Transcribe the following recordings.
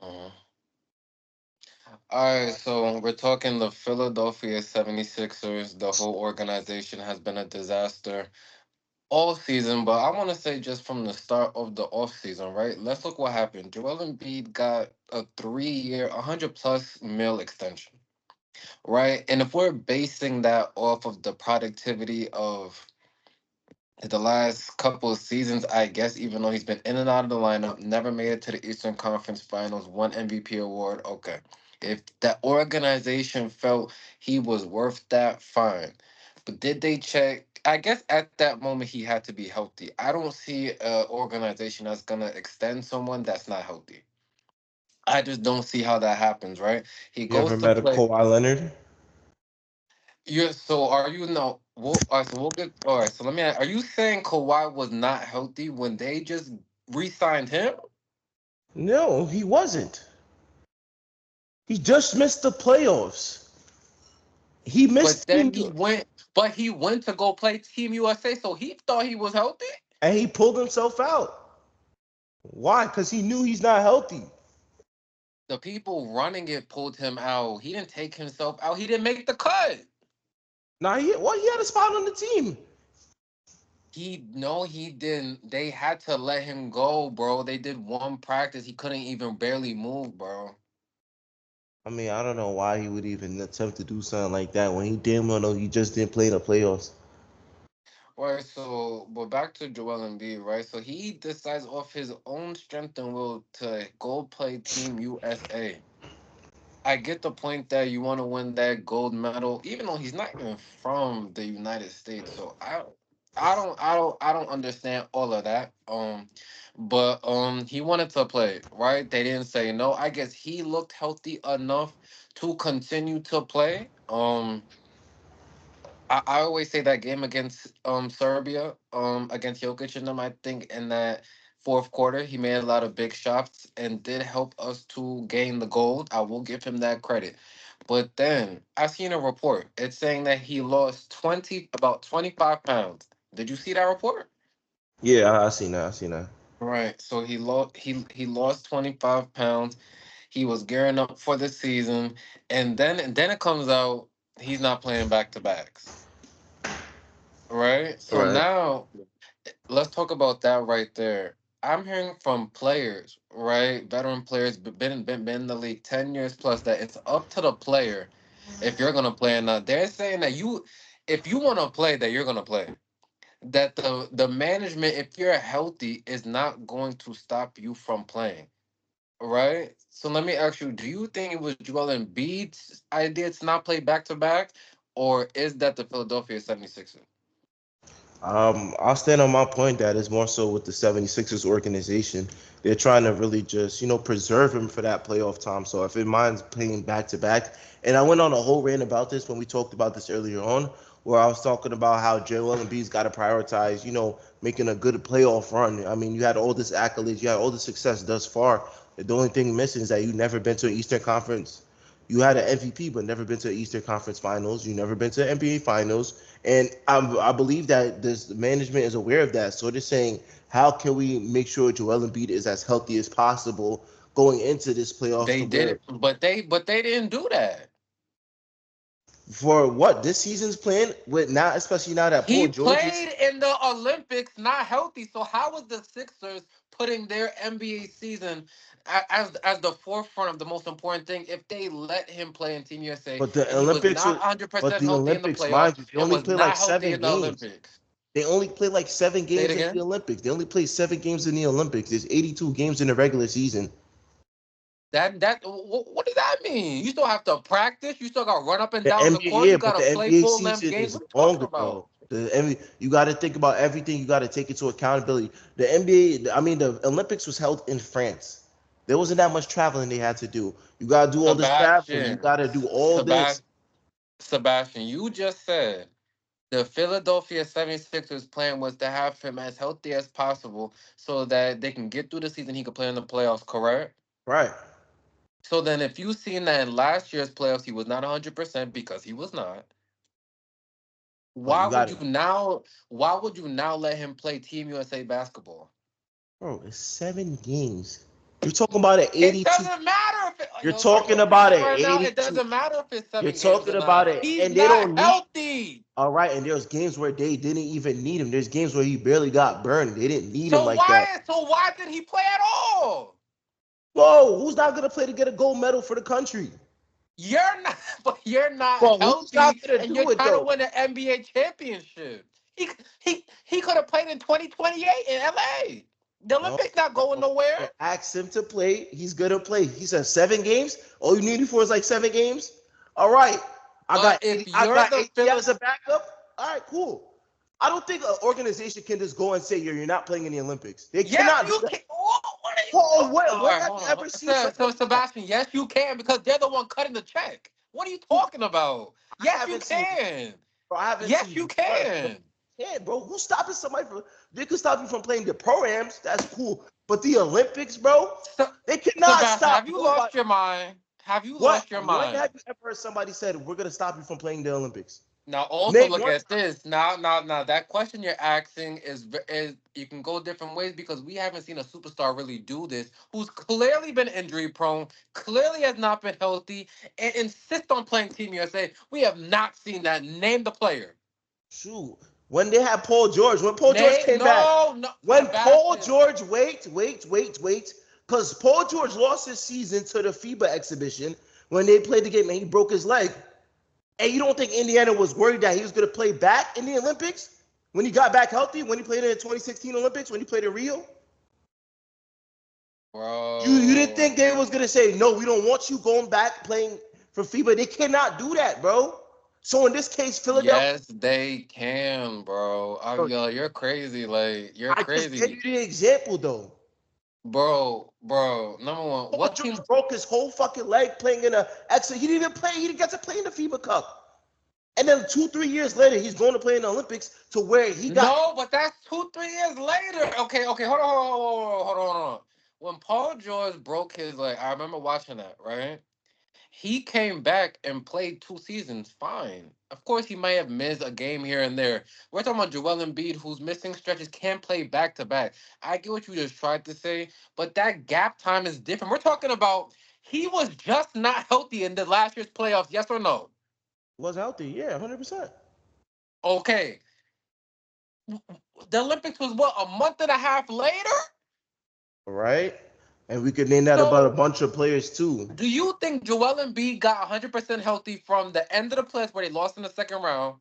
Mhm. All right, so we're talking the Philadelphia 76ers. The whole organization has been a disaster all season, but I want to say just from the start of the offseason, right? Let's look what happened. Joel Embiid got a 3 year, 100 plus mil extension, right? And if we're basing that off of the productivity of the last couple of seasons, I guess, even though he's been in and out of the lineup, never made it to the Eastern Conference Finals, one MVP award, okay. If that organization felt he was worth that, fine. But did they check? I guess at that moment he had to be healthy. I don't see an organization that's gonna extend someone that's not healthy. I just don't see how that happens, right? He You ever goes to met a play. Kawhi Leonard? Yeah, so are you no? Well, all right, so we'll get. All right, so let me ask, are you saying Kawhi was not healthy when they just re-signed him? No, he wasn't. He just missed the playoffs. He But missed then Team he U, went, but he went to go play Team USA, so he thought he was healthy. and he pulled himself out. Why? Because he knew he's not healthy. The people running it pulled him out. He didn't take himself out. He didn't make the cut. Now he had a spot on the team. He no, he didn't. They had to let him go, bro. They did one practice. He couldn't even barely move, bro. I mean, I don't know why he would even attempt to do something like that when he damn well know he just didn't play in the playoffs. Right, so but back to Joel Embiid, right? So he decides off his own strength and will to go play Team USA. I get the point that you want to win that gold medal, even though he's not even from the United States. So I don't understand all of that. But he wanted to play, right? They didn't say no. I guess he looked healthy enough to continue to play. I always say that game against Serbia, against Jokic and them, I think in that fourth quarter he made a lot of big shots and did help us to gain the gold. I will give him that credit. But then I seen a report. It's saying that he lost 25 pounds. Did you see that report? Yeah, I seen that. I seen that. Right. So he lost 25 pounds. He was gearing up for the season, and then it comes out he's not playing back to backs. Right. So Right. now let's talk about that right there. I'm hearing from players, right, veteran players, been in the league 10 years plus, that it's up to the player if you're gonna play or not. They're saying that if you want to play, that you're gonna play. That the management, if you're healthy, is not going to stop you from playing. Right. So let me ask you: do you think it was Joel Embiid's idea to not play back to back, or is that the Philadelphia 76ers? I'll stand on my point that is more so with the 76ers organization. They're trying to really just, preserve him for that playoff time. So if it minds playing back to back, and I went on a whole rant about this when we talked about this earlier on, where I was talking about how Joel Embiid's got to prioritize, making a good playoff run. I mean, you had all this accolades, you had all the success thus far. The only thing missing is that you've never been to an Eastern Conference. You had an MVP, but never been to the Eastern Conference Finals. You never been to the NBA Finals, and I believe that this management is aware of that. So they're saying, how can we make sure Joel Embiid is as healthy as possible going into this playoffs They to did where it, but they didn't do that. for what this season's plan with now, especially now that Paul He George is. played in the Olympics, not healthy. So how was the Sixers putting their NBA season as the forefront of the most important thing if they let him play in Team USA But the and he was Olympics, not but 100% the healthy in the Olympics, playoffs mind you, they and only was play like not healthy seven in the games. Olympics? They only play like seven Say it games in the again. Olympics. They only play 7 games in the Olympics. There's 82 games in the regular season. What does that mean? You still have to practice. You still got to run up and The down the NBA, court. yeah, You but got the to play NBA full length season games. is What are you talking longer, though. about? The NBA, you got to think about everything. You got to take into accountability. The NBA, I mean, the Olympics was held in France. There wasn't that much traveling they had to do. You got to do all this traveling. You Sebastian, got to do all this. Sebastian, you just said the Philadelphia 76ers plan was to have him as healthy as possible so that they can get through the season, he could play in the playoffs, correct? Right. So then if you seen that in last year's playoffs he was not 100% because he was not, But why you got would to, you now why would you now let him play Team USA basketball? bro, it's 7 games. You're talking about an It 82. doesn't matter if it, You're yo, stop talking your about feelings an right now. It 82. doesn't matter if it's You're 7 games talking or not. about it, He's and they not don't need. healthy. All right, and there's games where they didn't even need him. There's games where he barely got burned. They didn't need him like that. So why did he play at all? Whoa, who's not gonna play to get a gold medal for the country? You're not, but you're not Well, who's not healthy, gonna and you're do it trying to though? win an NBA championship. He could have played in 2028 in LA. The No, Olympics not going no. nowhere. They asked him to play. He's gonna play. He said 7 games. All you need him for is like 7 games. All right. I got But if 80, I you're got the 80 Philip, as a backup. All right, cool. I don't think an organization can just go and say you're not playing in the Olympics. They yes, cannot do you that. can. What are you Oh, talking about? All when right, have hold you on. ever seen So somebody do that? Sebastian, yes, you can because they're the one cutting the check. What are you Who? talking about? I Yes, you haven't seen. can. Bro, I haven't Yes, seen you one. Bro. can. Yeah, bro. Who's stopping somebody from? They could stop you from playing the programs. That's cool. But the Olympics, bro, So, they cannot Sebastian, stop have you nobody. lost your mind? Have you What? lost your When mind? have you ever heard somebody said we're gonna stop you from playing the Olympics? Now, also Name look one at time. this. Now, that question you're asking is you can go different ways because we haven't seen a superstar really do this, who's clearly been injury prone, clearly has not been healthy, and insist on playing Team USA. We have not seen that. Name the player. Shoot. When they had Paul George, when Paul George Name came back, no, no, when Paul Sebastian. George, wait, because Paul George lost his season to the FIBA exhibition when they played the game and he broke his leg. And you don't think Indiana was worried that he was going to play back in the Olympics when he got back healthy, when he played in the 2016 Olympics, when he played in Rio? You didn't think Bro. they was going to say, no, we don't want you going back playing for FIBA. They cannot do that, bro. So in this case, Philadelphia, Yes, they can, bro. bro, Yo, you're crazy. Like, you're I just gave crazy. you the example, though. Bro. Number one, Paul what team? George broke his whole fucking leg playing in a exit. He didn't even play. He didn't get to play in the FIBA Cup. And then 2, 3 years later, he's going to play in the Olympics to where he got. No, but that's 2, 3 years later. Okay, hold on. When Paul George broke his leg, I remember watching that, right? He came back and played 2 seasons, fine. Of course, he might have missed a game here and there. We're talking about Joel Embiid, who's missing stretches, can't play back to back. I get what you just tried to say, but that gap time is different. We're talking about he was just not healthy in the last year's playoffs, yes or no? Was healthy, yeah, 100%. Okay. The Olympics was what, a month and a half later? Right? And we could name that about a So, bunch of players too. do you think Joel Embiid got 100% healthy from the end of the playoffs where they lost in the second round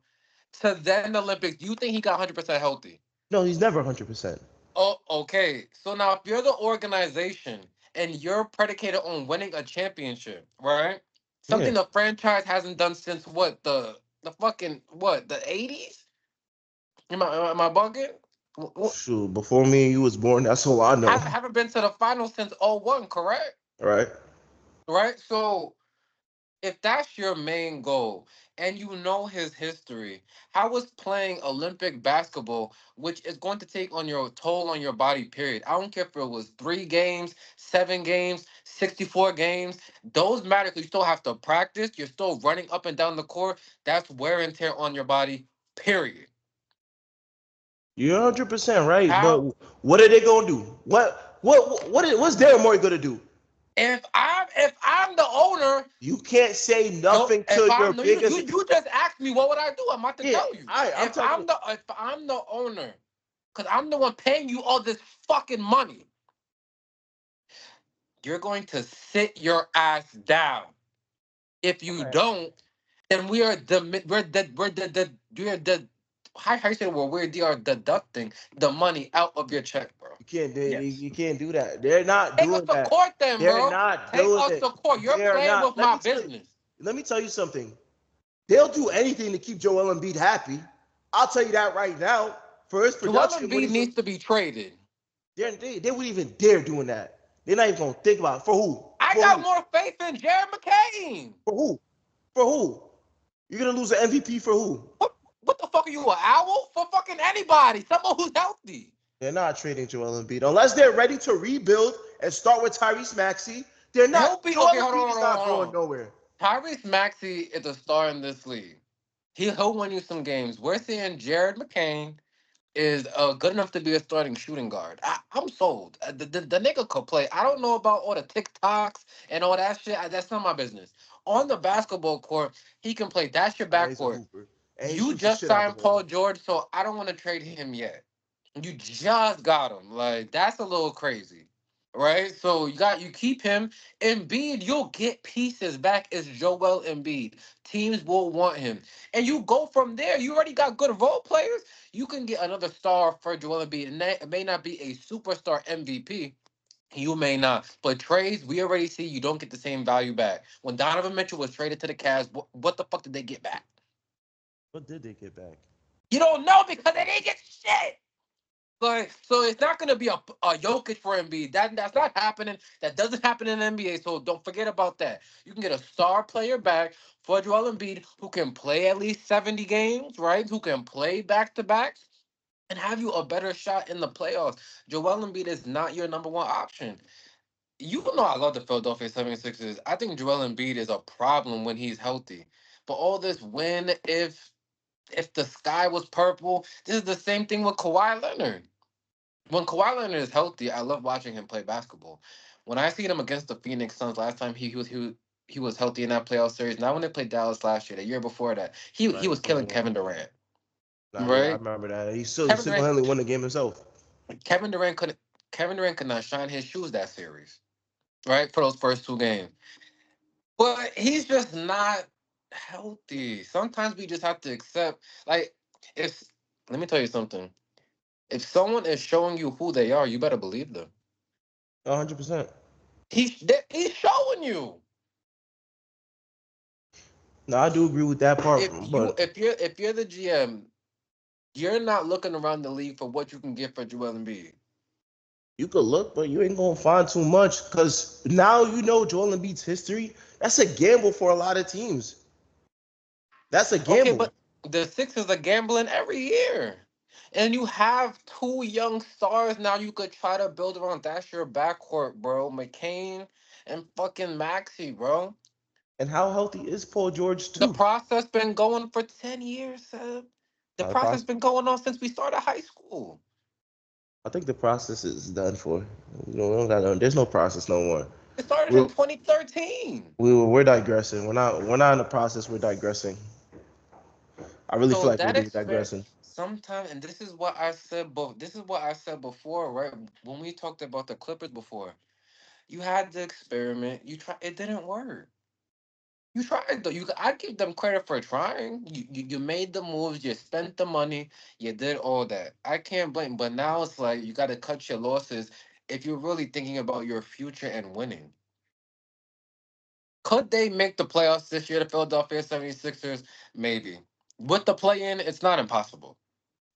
to then the Olympics? Do you think he got 100% healthy? No, he's never 100%. Oh, okay. So now, if you're the organization and you're predicated on winning a championship, right? Yeah. Something the franchise hasn't done since what the fucking what the 80s? Am I bugging? Shoot, before me and you was born, that's all I know. Haven't been to the finals since '01, correct? Right? Right. So if that's your main goal and you know his history, how was playing Olympic basketball, which is going to take on your toll on your body, period. I don't care if it was 3 games, 7 games, 64 games. Those matter 'cause you still have to practice. You're still running up and down the court. That's wear and tear on your body, period. You're 100% right. But How what are they gonna do? What's Daryl Morey gonna do? if I'm the owner, You can't say yo, nothing if to your I'm no, biggest. you just asked me what would I do. I'm about to Yeah, tell you. I'm talking. If I'm the owner, because I'm the one paying you all this fucking money, you're going to sit your ass down. If you Alright. don't, then we're the how you say we are deducting the money out of your check, bro. You can't do Yes. you can't do that. They're not Take us doing to that. court then, They're bro. not Take doing us it. to court. You're They're playing not. with my business. Let me tell you something. They'll do anything to keep Joel Embiid happy. I'll tell you that right now. For his Joel production, when Embiid he's needs to be traded. they wouldn't even dare doing that. They're not even gonna think about it. For who? I For got who? more faith in Jared McCain. For who? For who? You're gonna lose an MVP for who? What the fuck are you, an owl? For fucking anybody. Someone who's healthy. They're not trading Joel Embiid unless they're ready to rebuild and start with Tyrese Maxey. They're not. He'll be okay. Joel Hold on, Embiid hold is on, not hold going on. nowhere. Tyrese Maxey is a star in this league. He'll win you some games. We're seeing Jared McCain is good enough to be a starting shooting guard. I'm sold. The nigga could play. I don't know about all the TikToks and all that shit. That's not my business. On the basketball court, he can play. That's your He's a backcourt. hooper, and he You shoots the just shit out the signed Paul ball. George, so I don't want to trade him yet. You just got him. Like that's a little crazy. Right? So you keep him. Embiid, you'll get pieces back as Joel Embiid. Teams will want him. And you go from there. You already got good role players. You can get another star for Joel Embiid. And that may not be a superstar MVP. You may not. But trades, we already see you don't get the same value back. When Donovan Mitchell was traded to the Cavs, what the fuck did they get back? What did they get back? You don't know because they didn't get shit. Like, so it's not gonna be a Jokic for Embiid. That's not happening. That doesn't happen in the NBA. So don't forget about that. You can get a star player back for Joel Embiid who can play at least 70 games, right? Who can play back to backs and have you a better shot in the playoffs. Joel Embiid is not your number one option. You know I love the Philadelphia 76ers. I think Joel Embiid is a problem when he's healthy. But all this when if the sky was purple, this is the same thing with Kawhi Leonard. When Kawhi Leonard is healthy, I love watching him play basketball. When I seen him against the Phoenix Suns last time, he was healthy in that playoff series. Now when they played Dallas last year, the year before that, he Right, was killing 21. Kevin Durant. Nah, I Right? remember that. He Kevin single Durant, handedly won the game himself. Kevin Durant couldn't. Kevin Durant could not shine his shoes that series. Right for those first two games, but he's just not healthy. Sometimes we just have to accept. Like, if let me tell you something. If someone is showing you who they are, you better believe them. 100%. He's showing you. No, I do agree with that part, but If you're the GM, you're not looking around the league for what you can get for Joel Embiid. you could look, but you ain't gonna find too much because now you know Joel Embiid's history. That's a gamble for a lot of teams. That's a Okay, gamble. but the Sixers are gambling every year. And you have two young stars now you could try to build around. That's your backcourt, bro. McCain and fucking Maxi, bro. And how healthy is Paul George The too? process been going for 10 years, Seb. The Now the process process, been going on since we started high school. I think the process is done for. We don't got no, there's no process no more. It started in We're 2013. we're digressing. We're not in the process. We're digressing. I really feel So like we're that experience digressing. sometimes, and this is what I said. This is what I said before, right? When we talked about the Clippers before, you had the experiment. You try. It didn't work. You tried though. I give them credit for trying. You made the moves. You spent the money. You did all that. I can't blame. But now it's like you got to cut your losses if you're really thinking about your future and winning. Could they make the playoffs this year, the Philadelphia 76ers? Maybe. With the play in, it's not impossible.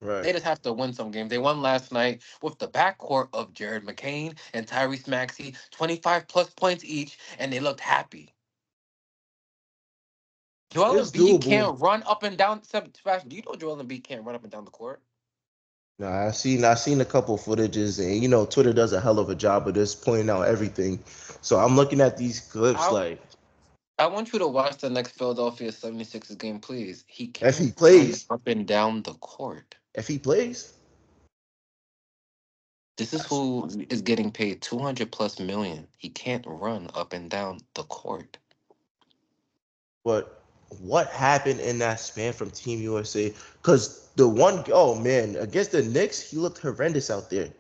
Right. They just have to win some games. They won last night with the backcourt of Jared McCain and Tyrese Maxey, 25 plus points each, and they looked happy. Joel It's Embiid doable. can't run up and down. Sebastian, do you know Joel Embiid can't run up and down the court? Nah, I seen a couple footages, and Twitter does a hell of a job of just pointing out everything. So I'm looking at these clips I like I want you to watch the next Philadelphia 76ers game, please. He if can't he run plays, up and down the court. if he plays, This is who is getting paid 200 plus million. He can't run up and down the court. but what happened in that span from Team USA? Because the one, oh man, against the Knicks, he looked horrendous out there.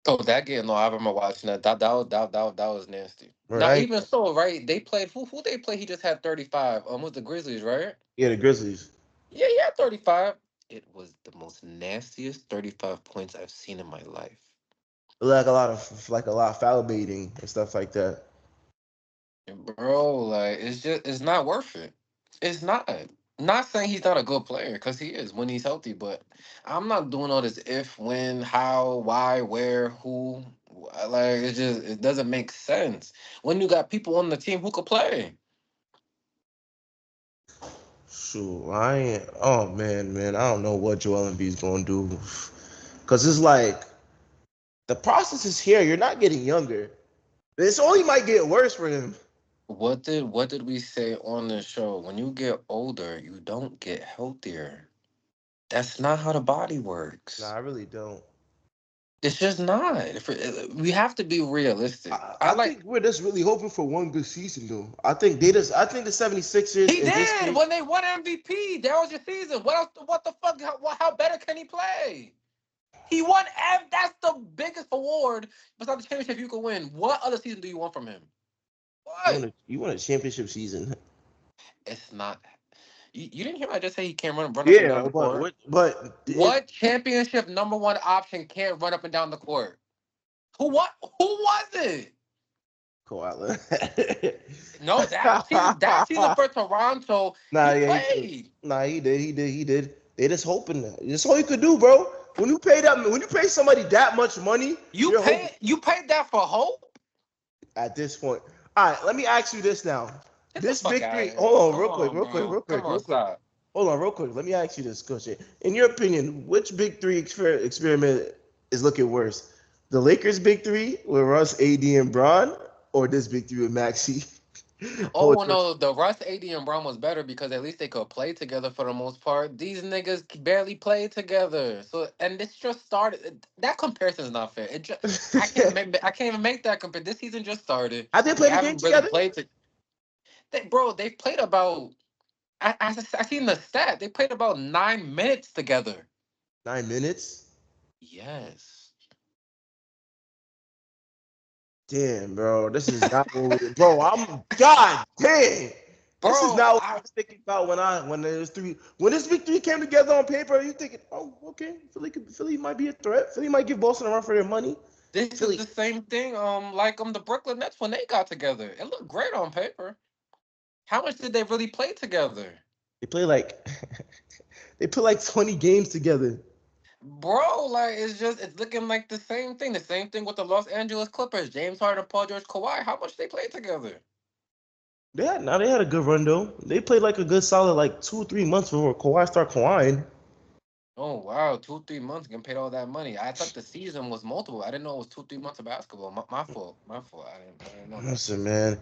Oh, that game, no, I remember watching that. That was nasty. Now, Right? even so, right? They played who they play. He just had 35. Was the Grizzlies, right? Yeah, the Grizzlies. Yeah, he had 35. It was the most nastiest 35 points I've seen in my life. Like a lot of foul baiting and stuff like that. And bro, like it's not worth it. It's not. Not saying he's not a good player, because he is when he's healthy, but I'm not doing all this if, when, how, why, where, who. Like it doesn't make sense when you got people on the team who could play. Shoot, I ain't. Oh man, I don't know what Joel Embiid's gonna do. Cause it's like the process is here. You're not getting younger. This only might get worse for him. What did we say on the show? When you get older, you don't get healthier. That's not how the body Nah, works. I really don't. It's just not. We have to be realistic. I I like. think we're just really hoping for one good season though. I think the 76ers He in this did case, when they won MVP. That was your season. What else? What the fuck? How better can he play? He won. That's the biggest award besides the championship you can win. What other season do you want from him? What? you won a championship season. It's not. You didn't hear me? I just say he can't run up and down Yeah, the court. but it What championship number one option can't run up and down the court? Who what? Who was it? Koala. No, that season for Toronto, Nah, he yeah, he played. played. Nah, he did. They just hoping that. That's all you could do, bro. When you pay somebody that much money, you're hoping You paid that for hope? at this point. All right, let me ask you this now. Get the This fuck out victory, of here. hold on, Come on, bro. Come on, real quick. stop. Hold on, real quick. Let me ask you this question. In your opinion, which big three experiment is looking worse? The Lakers' big three with Russ, AD, and Braun, or this big three with Maxi? Oh well, no, the Russ, AD, and Brown was better because at least they could play together for the most part. These niggas barely played together. So and this just started. That comparison is not fair. It just I can't even make that compare. This season just started. Have they They played a game haven't really together? played to. Bro, they played about. I seen the stat. They played about 9 minutes together. 9 minutes. Yes, Damn, bro, this is not what we, bro. I'm God damn. This is bro. not what I was thinking about when there's three when this big three came together on paper. You thinking, oh, okay, Philly might be a threat. Philly might give Boston a run for their money. This is Philly, the same thing. Like the Brooklyn Nets when they got together. It looked great on paper. How much did they really play together? they play like they put like 20 games together. Bro, like it's looking like the same thing. The same thing with the Los Angeles Clippers. James Harden, Paul George, Kawhi. How much they played together? They had a good run though. They played like a good solid like 2 3 months before Kawhi start Kawhiing. Oh wow, 2 3 months getting paid all that money. I thought the season was multiple. I didn't know it was 2 3 months of basketball. My fault. My fault. I didn't know that. Listen, man.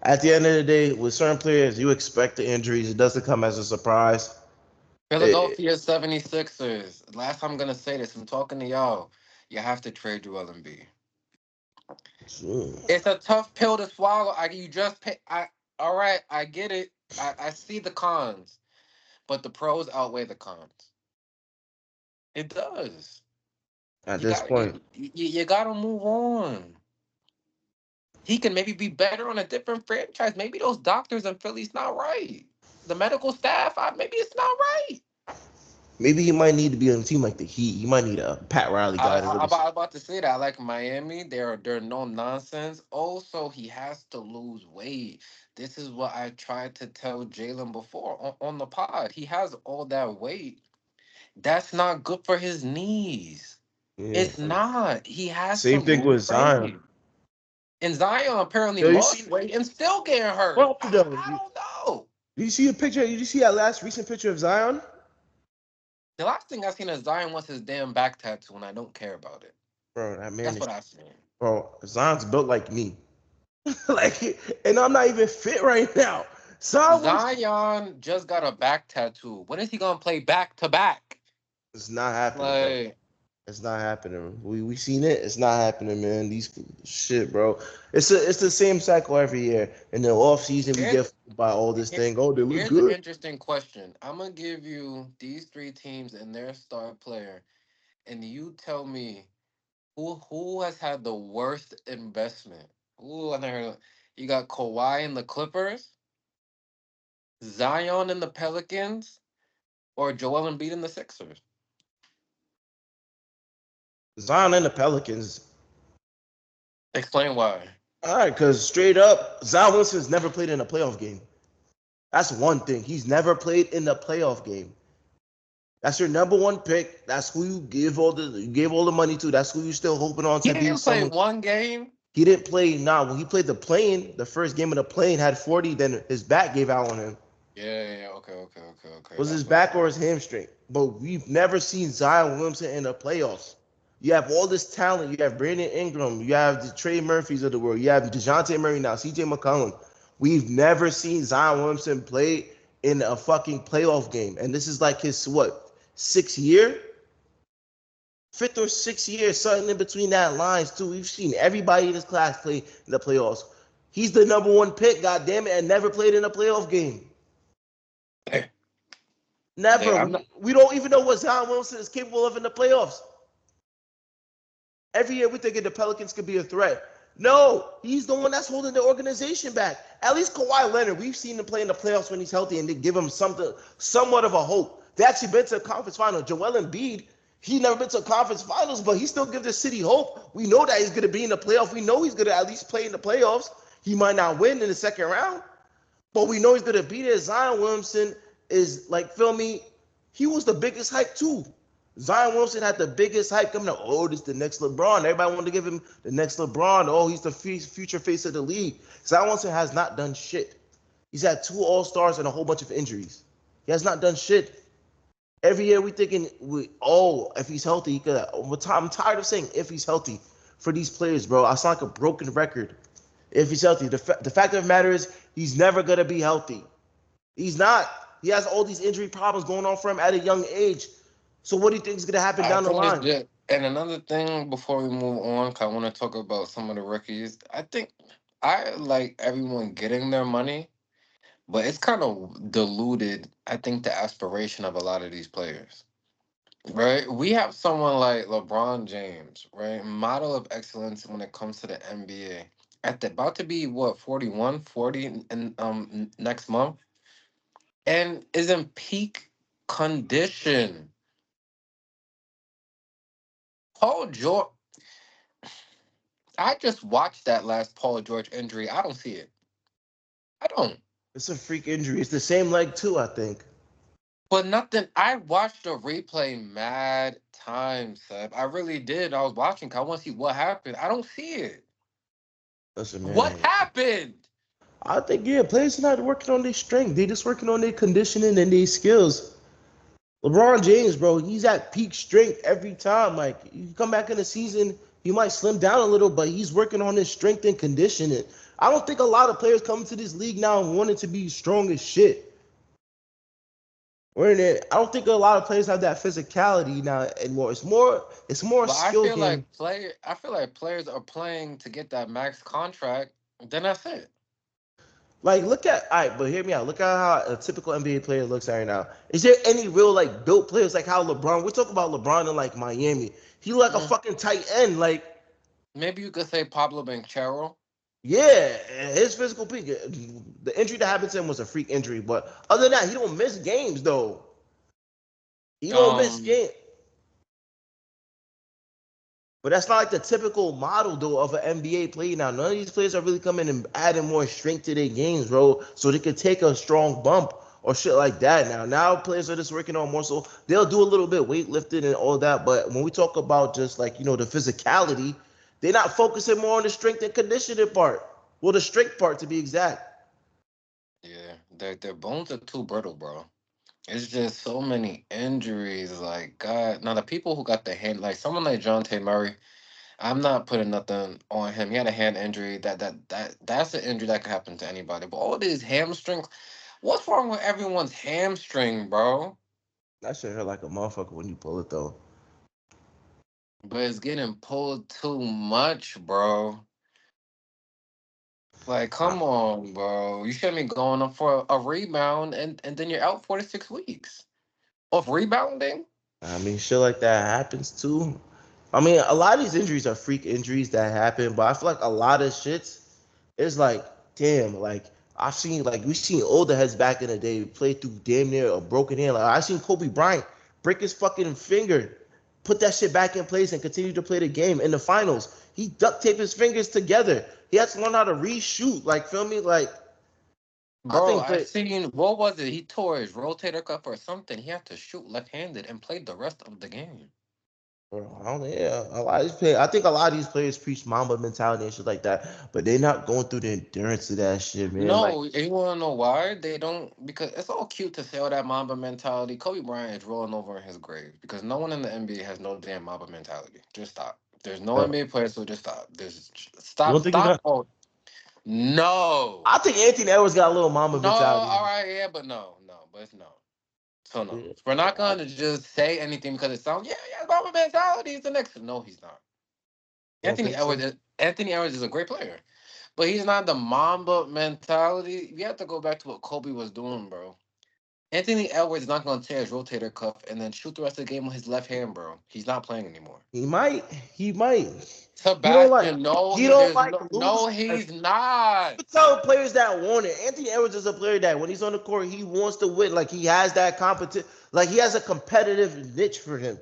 At the end of the day, with certain players, you expect the injuries. It doesn't come as a surprise. It, Philadelphia 76ers. Last time I'm gonna say this. I'm talking to y'all. You have to trade Joel Embiid. it, It's a tough pill to swallow. You just pay. All right. I get it. I see the cons, but the pros outweigh the cons. It does. at You this got point. you got to move on. He can maybe be better on a different franchise. Maybe those doctors in Philly's not right. The medical staff, maybe it's not right. Maybe he might need to be on a team like the Heat. He might need a Pat Riley guy to really. I was about to say that. I like Miami. They're no nonsense. Also, he has to lose weight. This is what I tried to tell Jalen before on the pod. He has all that weight. That's not good for his knees. Yeah. It's not. He has to Same thing lose with Zion. weight. And Zion apparently Yo, you lost see? weight and still getting hurt. Well, though, I don't know. you see a picture? Did you see that last recent picture of Zion? The last thing I seen of Zion was his damn back tattoo, and I don't care about it. Bro, that man That's is what I seen. bro. Zion's built like me. Like, and I'm not even fit right now. Zion Williamson Zion just got a back tattoo. When is he gonna play back to back? it's not happening, bro. Like, It's not happening. We seen it. It's not happening, man. These shit, bro. It's the same cycle every year. In the off season, we here's get by all this here- thing. Oh, they look here's an good. interesting question. I'm gonna give you these three teams and their star player, and you tell me who has had the worst investment. Ooh, I never heard of. You got Kawhi in the Clippers, Zion in the Pelicans, or Joel Embiid in the Sixers. Zion and the Pelicans. Explain why. All right, because straight up, Zion Wilson's never played in a playoff game. That's one thing. He's never played in a playoff game. That's your number one pick. That's who you gave all the money to. That's who you still hoping on He to be didn't play someone. one game. He didn't play now. When he played the plane, the first game of the plane had 40. Then his back gave out on him. Yeah. Okay. Was his That's what it back or his was. hamstring? But we've never seen Zion Williamson in the playoffs. You have all this talent. You have Brandon Ingram. You have the Trey Murphys of the world. You have DeJounte Murray now, CJ McCollum. We've never seen Zion Williamson play in a fucking playoff game. And this is like his what? 6 year, fifth or 6 year, something in between that lines too. We've seen everybody in this class play in the playoffs. He's the number one pick, goddamn it, and never played in a playoff game. They, Never. I'm not. We don't even know what Zion Wilson is capable of in the playoffs. Every year we thinking the Pelicans could be a threat. No, he's the one that's holding the organization back. At least Kawhi Leonard, we've seen him play in the playoffs when he's healthy, and they give him something, somewhat of a hope. They actually been to a conference final. Joel Embiid, he never been to a conference finals, but he still gives the city hope. We know that he's going to be in the playoffs. We know he's going to at least play in the playoffs. He might not win in the second round, but we know he's going to be there. Zion Williamson is like, feel me? He was the biggest hype too. Zion Wilson had the biggest hype coming out. Oh, this is the next LeBron. Everybody wanted to give him the next LeBron. Oh, he's the future face of the league. Zion Wilson has not done shit. He's had two All-Stars and a whole bunch of injuries. He has not done shit. Every year we thinking, if he's healthy, he could. I'm tired of saying if he's healthy for these players, bro. I sound like a broken record. If he's healthy, the fact of the matter is he's never gonna be healthy. He's not. He has all these injury problems going on for him at a young age. So what do you think is gonna happen I down the think it's line? just. And another thing before we move on, 'cause I want to talk about some of the rookies. I think I like everyone getting their money, but it's kind of diluted. I think the aspiration of a lot of these players. Right? We have someone like LeBron James, right? Model of excellence when it comes to the NBA. About to be what, 41, 40 in next month, and is in peak condition. Paul George, I just watched that last Paul George injury. I don't see it. I don't. It's a freak injury. It's the same leg too, I think. But nothing. I watched the replay mad times, Seb. I really did. I was watching 'cause I want to see what happened. I don't see it. Listen, What man. happened? I think players are not working on their strength. They just working on their conditioning and their skills. LeBron James, bro, he's at peak strength every time. Like you come back in the season, he might slim down a little, but he's working on his strength and conditioning. I don't think a lot of players come to this league now wanting to be strong as shit. I don't think a lot of players have that physicality now anymore. It's more a But skill game. I feel like players are playing to get that max contract. Then that's it. Like, look at, all right, but hear me out. Look at how a typical NBA player looks right now. Is there any real, like, built players like how LeBron, we're talking about LeBron in, like, Miami. He look like a Mm. fucking tight end. Like, Maybe you could say Pablo Banchero. yeah, his physical peak. The injury that happened to him was a freak injury. But other than that, he don't miss games, though. He don't miss Um, games. But that's not like the typical model though of an NBA player now. None of these players are really coming and adding more strength to their games, bro, so they could take a strong bump or shit like that. Now players are just working on more, so they'll do a little bit weightlifting and all that. But when we talk about just like the physicality, they're not focusing more on the strength and conditioning part. Well, the strength part to be exact. yeah, their bones are too brittle, bro. It's just so many injuries. Like God, now the people who got the hand, like someone like John T. Murray. I'm not putting nothing on him. He had a hand injury. That's an injury that could happen to anybody. But all these hamstrings, what's wrong with everyone's hamstring, bro? That shit hurt like a motherfucker when you pull it though. But it's getting pulled too much, bro. Like, I, come on, bro. You shouldn't be going up for a rebound and then you're out 4 to 6 weeks of rebounding. I mean, shit like that happens too. I mean, a lot of these injuries are freak injuries that happen, but I feel like a lot of shits is like, damn, like we've seen older heads back in the day play through damn near a broken hand. Like I seen Kobe Bryant break his fucking finger, put that shit back in place, and continue to play the game in the finals. He duct taped his fingers together. He had to learn how to reshoot. Like, feel me? Like, I Bro, think I play. seen what was it? He tore his rotator cuff or something. He had to shoot left-handed and played the rest of the game. Bro, I don't know. Yeah, a lot of these players. I think a lot of these players preach Mamba mentality and shit like that, but they're not going through the endurance of that shit, man. Like, No, you wanna know why? They don't, because it's all cute to say all that Mamba mentality. Kobe Bryant is rolling over in his grave because no one in the NBA has no damn Mamba mentality. Just stop. There's no bro, NBA players, so just stop. There's you don't think he stop. got? Oh no. I think Anthony Edwards got a little Mamba No, mentality. all right, yeah, but no, but it's no. So no, Yeah. we're not gonna just say anything because it sounds yeah, Mamba mentality is the next. No, he's not. You don't think so? Anthony Edwards is a great player, but he's not the Mamba mentality. You have to go back to what Kobe was doing, bro. Anthony Edwards is not gonna tear his rotator cuff and then shoot the rest of the game with his left hand, bro. He's not playing anymore. He might. He might. He don't like. Sebastian, no, He don't there's like no, losing. Like, he's not. you tell players that want it. Anthony Edwards is a player that when he's on the court, he wants to win. Like he has that competition. Like he has a competitive niche for him.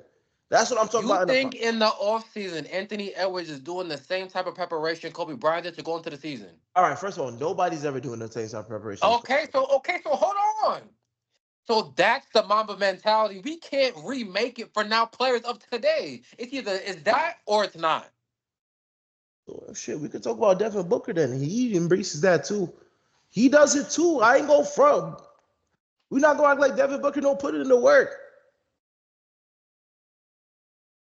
That's what I'm talking You about. think in the offseason, Anthony Edwards is doing the same type of preparation Kobe Bryant did to go into the season? All right. First of all, nobody's ever doing the same type of preparation as Kobe. Okay, so hold on. So that's the Mamba mentality. We can't remake it for now players of today. It's either it's that or it's not. So, shit, we could talk about Devin Booker then. He embraces that too. He does it too. I ain't go front. We're not going to act like Devin Booker don't put it in the work.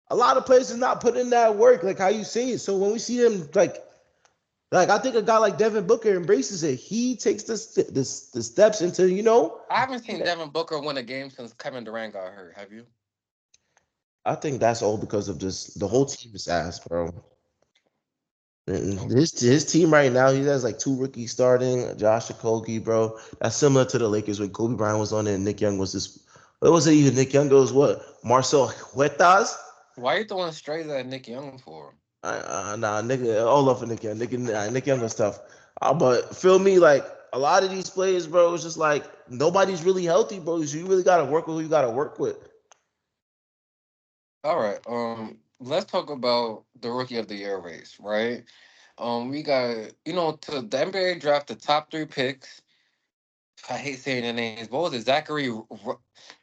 A lot of players is not putting in that work, like how you say it. So when we see them, like I think a guy like Devin Booker embraces it. He takes the steps into I haven't seen Devin Booker win a game since Kevin Durant got hurt. Have you? I think that's all because of just the whole team is ass, bro. And Okay. his team right now, he has like two rookies starting, Josh Okogie, bro. That's similar to the Lakers when Kobe Bryant was on it and Nick Young was this. What was it even? Nick Young goes what? Marcel Huertas? Why are you throwing strays at Nick Young for? Nah, nigga, all up for Nick Young. Nick Young and stuff. But feel me, like a lot of these players, bro, it's just like nobody's really healthy, bro. So you really gotta work with who you gotta work with. All right. Let's talk about the rookie of the year race, right? We got to the NBA draft the top three picks. I hate saying the names. What was it? Zachary Riche,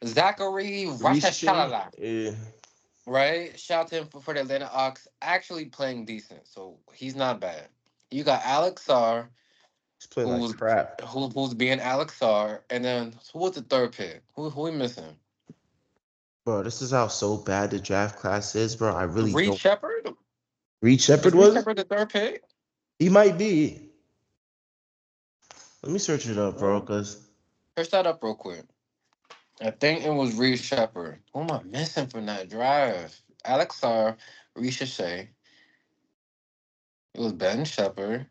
Rashashalala, yeah, right? Shout out to him for the Atlanta Hawks. Actually playing decent, so he's not bad. You got Alex Sarr, he's playing like who's crap. who's being Alex Sarr, and then who was the third pick? Who we missing? Bro, this is how so bad the draft class is, bro. I really Reed don't. Shepard? Reed Shepard Was Reed was? Shepard the third pick? He might be. Let me search it up, bro, Well, because search that up real quick. I think it was Reed Shepard. Who am I missing from that drive? Alex Sarr, Reed Shea. It was Ben Shepard.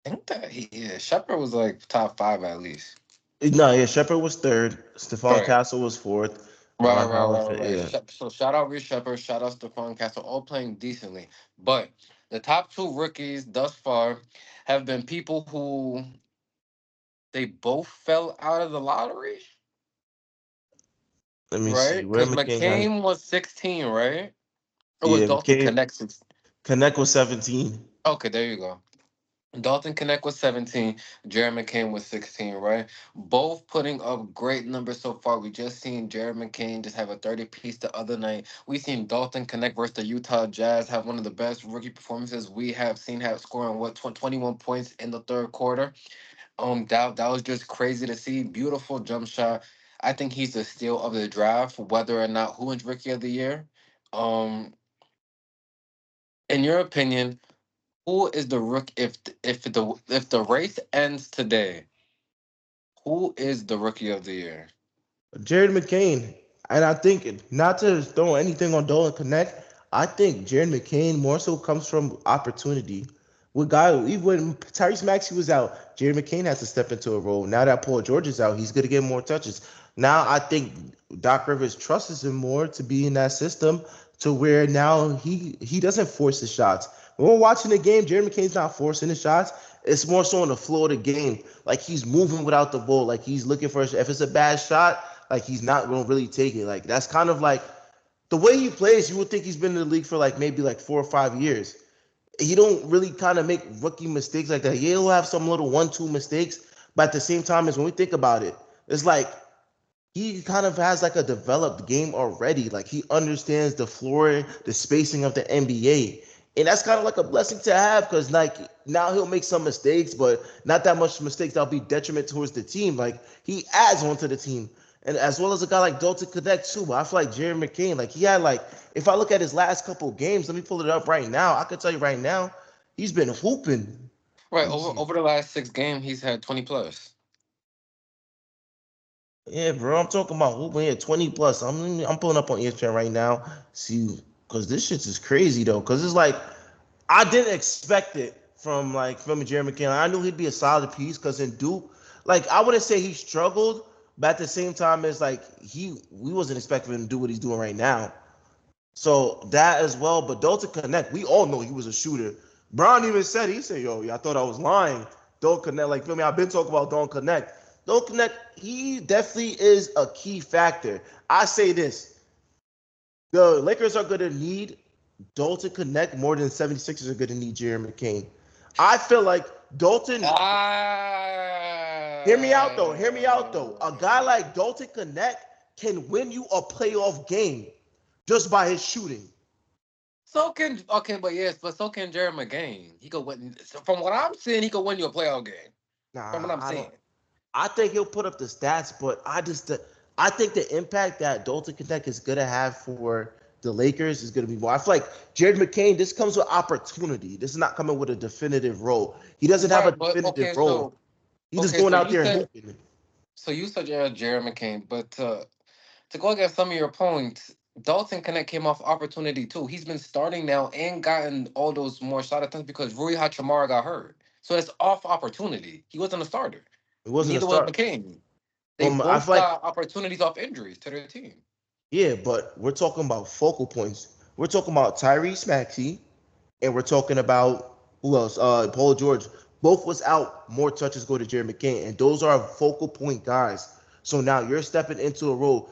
I think that yeah, Shepard was like top five at least. no, yeah, Shepard was third. Stephon Right. Castle was fourth. Right, Ron right, Howard, right, right, right. yeah. So shout out Reed Shepard, shout out Stephon Castle, all playing decently. But the top two rookies thus far have been people who they both fell out of the lottery, Let me see right? where Because McCain got. McCain was 16, right? Or was Yeah, Dalton McCain Connect 16? Connect was 17. Okay, there you go. Dalton Connect was 17, Jared McCain was 16, right? Both putting up great numbers so far. We just seen Jared McCain just have a 30 piece the other night. We seen Dalton Connect versus the Utah Jazz have one of the best rookie performances we have seen, have scoring 21 points in the third quarter. That was just crazy to see. Beautiful jump shot. I think he's the steal of the draft, whether or not who wins rookie of the year. Um, in your opinion, who is the rook if the race ends today? Who is the rookie of the year? Jared McCain. And I think not to throw anything on Dolan Connect, I think Jared McCain more so comes from opportunity. With guy, even when Tyrese Maxey was out, Jared McCain has to step into a role. Now that Paul George is out, he's gonna get more touches. Now I think Doc Rivers trusts him more to be in that system to where now he doesn't force his shots. When we're watching the game, Jared McCain's not forcing the shots. It's more so on the floor of the game. Like he's moving without the ball. Like he's looking for if it's a bad shot, like he's not gonna really take it. Like that's kind of like the way he plays. You would think he's been in the league for like maybe like 4 or 5 years. He don't really kind of make rookie mistakes like that. He'll have some little 1-2 mistakes, but at the same time, as when we think about it, it's like he kind of has like a developed game already. Like he understands the floor, the spacing of the NBA. And that's kind of like a blessing to have because like now he'll make some mistakes, but not that much mistakes that'll be detriment towards the team. Like he adds on to the team. And as well as a guy like Dalton Connect too. But I feel like Jerry McCain, like he had like, if I look at his last couple of games, let me pull it up right now. I could tell you right now, he's been hooping. Right, Let me see. over the last 6 games, he's had 20 plus. Yeah, bro. I'm talking about hooping here 20 plus. I'm pulling up on ESPN right now. See, because this shit is crazy though. Because it's like I didn't expect it from Jerry McKinnon. I knew he'd be a solid piece because in Duke, like I wouldn't say he struggled, but at the same time, it's like we wasn't expecting him to do what he's doing right now. So that as well. But Dalton Connect, we all know he was a shooter. Brown even said he said, "Yo, I thought I was lying." Dalton Connect, like feel me, I've been talking about Dalton Connect. Dalton Connect, he definitely is a key factor. I say this: the Lakers are going to need Dalton Connect more than 76ers are going to need Jerry McCain. I feel like Dalton, hear me out though. Hear me out though. A guy Ah. like Dalton Connect can win you a playoff game just by his shooting. So can okay, but yes, but so can Jerry McGain. He could win. So from what I'm seeing, he could win you a playoff game. From what Nah, I'm I seeing, don't. I think he'll put up the stats, but I think the impact that Dalton Connect is gonna have for the Lakers is gonna be more. I feel like Jared McCain. This comes with opportunity. This is not coming with a definitive role. He doesn't have a right? But definitive role. He's just okay, going so out you there and said hooping. you said Jerry McCain, but to go against some of your points, Dalton Connect came off opportunity too. He's been starting now and gotten all those more shot attempts because Rui Hachimura got hurt. So it's off opportunity. He wasn't a starter. It wasn't a Neither was start. McCain. They But I both feel like got opportunities off injuries to their team. yeah, but we're talking about focal points. We're talking about Tyrese Maxey, and we're talking about who else? Paul George. Both was out. More touches go to Jerry McCain, and those are focal point guys. So now you're stepping into a role.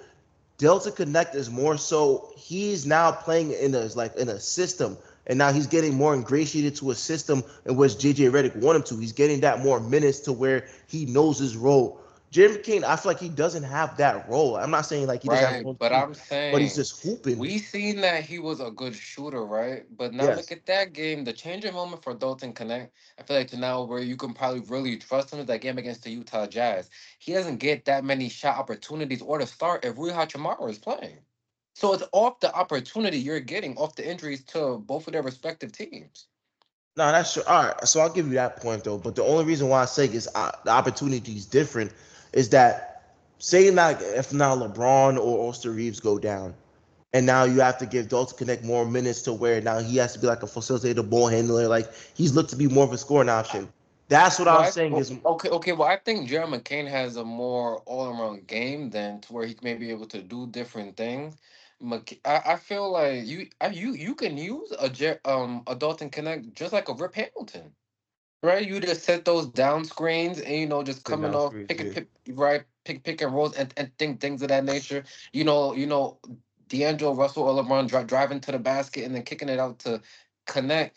Delta Connect is more so he's now playing in a system, and now he's getting more ingratiated to a system in which JJ Redick want him to. He's getting that more minutes to where he knows his role. Jerry McCain, I feel like he doesn't have that role. I'm not saying like he doesn't have a Right, role to but do, I'm but he's saying just hooping. we seen that he was a good shooter, right? But now look Yes. at that game. The changing moment for Dalton Connect. I feel like to now where you can probably really trust him is that game against the Utah Jazz. He doesn't get that many shot opportunities or to start if Rui Hachimura is playing. So it's off the opportunity you're getting off the injuries to both of their respective teams. No, that's true. All right, so I'll give you that point though. But the only reason why I say is the opportunity is different is that saying that if now LeBron or Austin Reeves go down, and now you have to give Dalton Connect more minutes to where now he has to be like a facilitator, ball handler, like he's looked to be more of a scoring option. That's what I'm saying is Okay. Well, I think Jerry McCain has a more all-around game than to where he may be able to do different things. I feel like you can use a Dalton Connect just like a Rip Hamilton, right? You just set those down screens and just sitting coming down off screens. Yeah. pick and rolls and things of that nature. D'Angelo Russell or LeBron driving to the basket and then kicking it out to connect.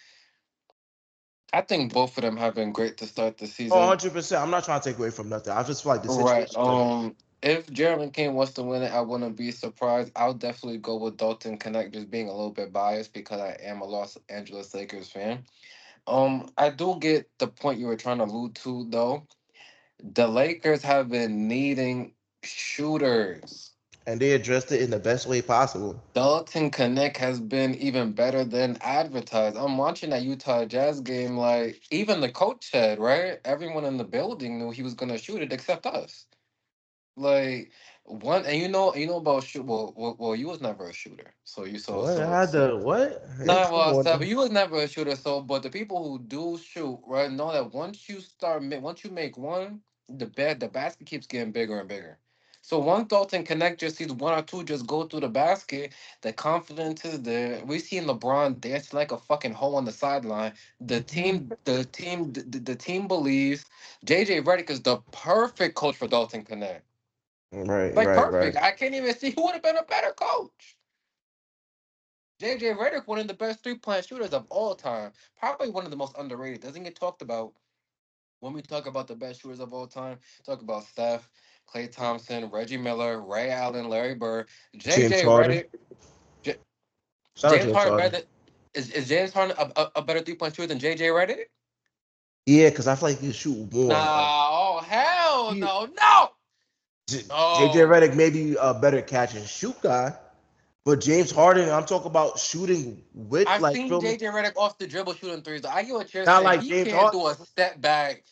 I think both of them have been great to start the Oh, season. 100%. I'm not trying to take away from nothing. I just feel like the Right. situations are different. If Jeremy King wants to win it, I wouldn't be surprised. I'll definitely go with Dalton Connect, just being a little bit biased because I am a Los Angeles Lakers fan. I do get the point you were trying to allude to, though. The Lakers have been needing shooters. And they addressed it in the best way possible. Dalton Connect has been even better than advertised. I'm watching that Utah Jazz game, like even the coach said, right? Everyone in the building knew he was gonna shoot it except us. Like one, and you know about shoot. Well, you was never a shooter, so you so What? I so had so. the what? Nah, Come well, on. Steph, you was never a shooter. So, but the people who do shoot, right, know that once you make one, the basket keeps getting bigger and bigger. So once Dalton Connect just sees one or two just go through the basket, the confidence is there. We seen LeBron dancing like a fucking hoe on the sideline. The team believes JJ Redick is the perfect coach for Dalton Connect. Right, Like right, right. perfect. I can't even see who would have been a better coach. JJ Redick, one of the best three-point shooters of all time. Probably one of the most underrated. Doesn't get talked about when we talk about the best shooters of all time. Talk about Steph, Klay Thompson, Reggie Miller, Ray Allen, Larry Bird. James JJ Harden. Redick, J- Shout out James James Harden Harden. better. Is James Harden a better three-point shooter than JJ Redick? Yeah, because I feel like he can shoot more. Like Nah, oh hell he, no, no, JJ no. Redick may be a better catch and shoot guy, but James Harden, I'm talking about shooting with I've like seen feel me, JJ Redick off the dribble shooting threes. I get what you're not saying. like He James can't Harden. do a step back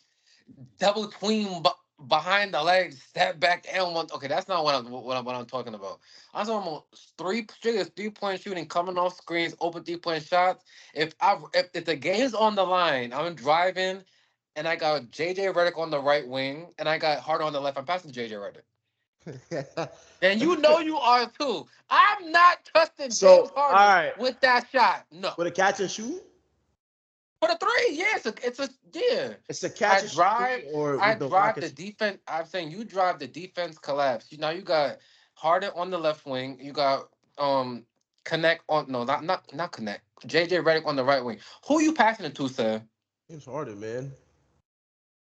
double tween behind the legs, step back, and one. Okay, that's not what I'm talking about. I'm talking about straight 3 point shooting, coming off screens, open 3 point shots. If the game's on the line, I'm driving, and I got JJ Redick on the right wing, and I got Harder on the left. I'm passing JJ Redick, and you know you are too. I'm not trusting So, James all Harden right, with that shot. No. with a catch and shoot, For the three, yes, it's a yeah. it's a I catch and shoot three, drive, or I with the drive the Rockets. defense. I'm saying you drive the defense collapse. Now you got Harden on the left wing. You got connect on no not connect. JJ Redick on the right wing. Who you passing it to, sir? James Harden, man.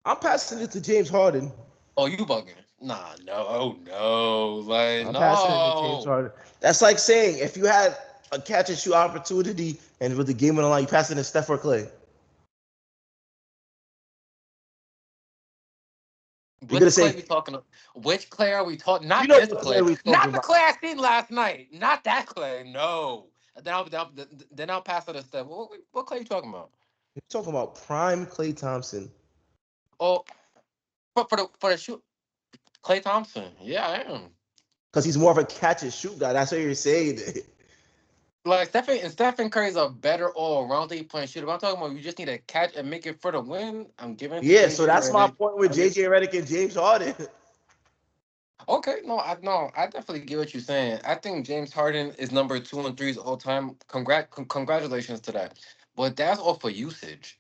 I'm passing it to James Harden. Oh, you bugging? Nah, no, oh no, like I'm passing it to James no. Harden. That's like saying if you had a catch and shoot opportunity and with the game on the line, you pass it to Steph or Clay. You're gonna Which Clay say, we talking? Which Clay are we talking? you Not know this what Clay Clay. we talking Not the about. Clay I seen last night. Not that Clay. No. Then I'll pass it a step. What Clay you talking about? You're talking about prime Clay Thompson. Oh, for the shoot, Clay Thompson. Yeah, I am. Because he's more of a catch and shoot guy. That's what you're saying. Like Stephen Curry's a better all around 3 point shooter. But I'm talking about you just need to catch and make it for the win. I'm giving it to Yeah, so JJ that's my Redick. point with I get JJ Redick and James Harden. okay. No, I definitely get what you're saying. I think James Harden is number two and threes all time. Congratulations to that. But that's all for usage.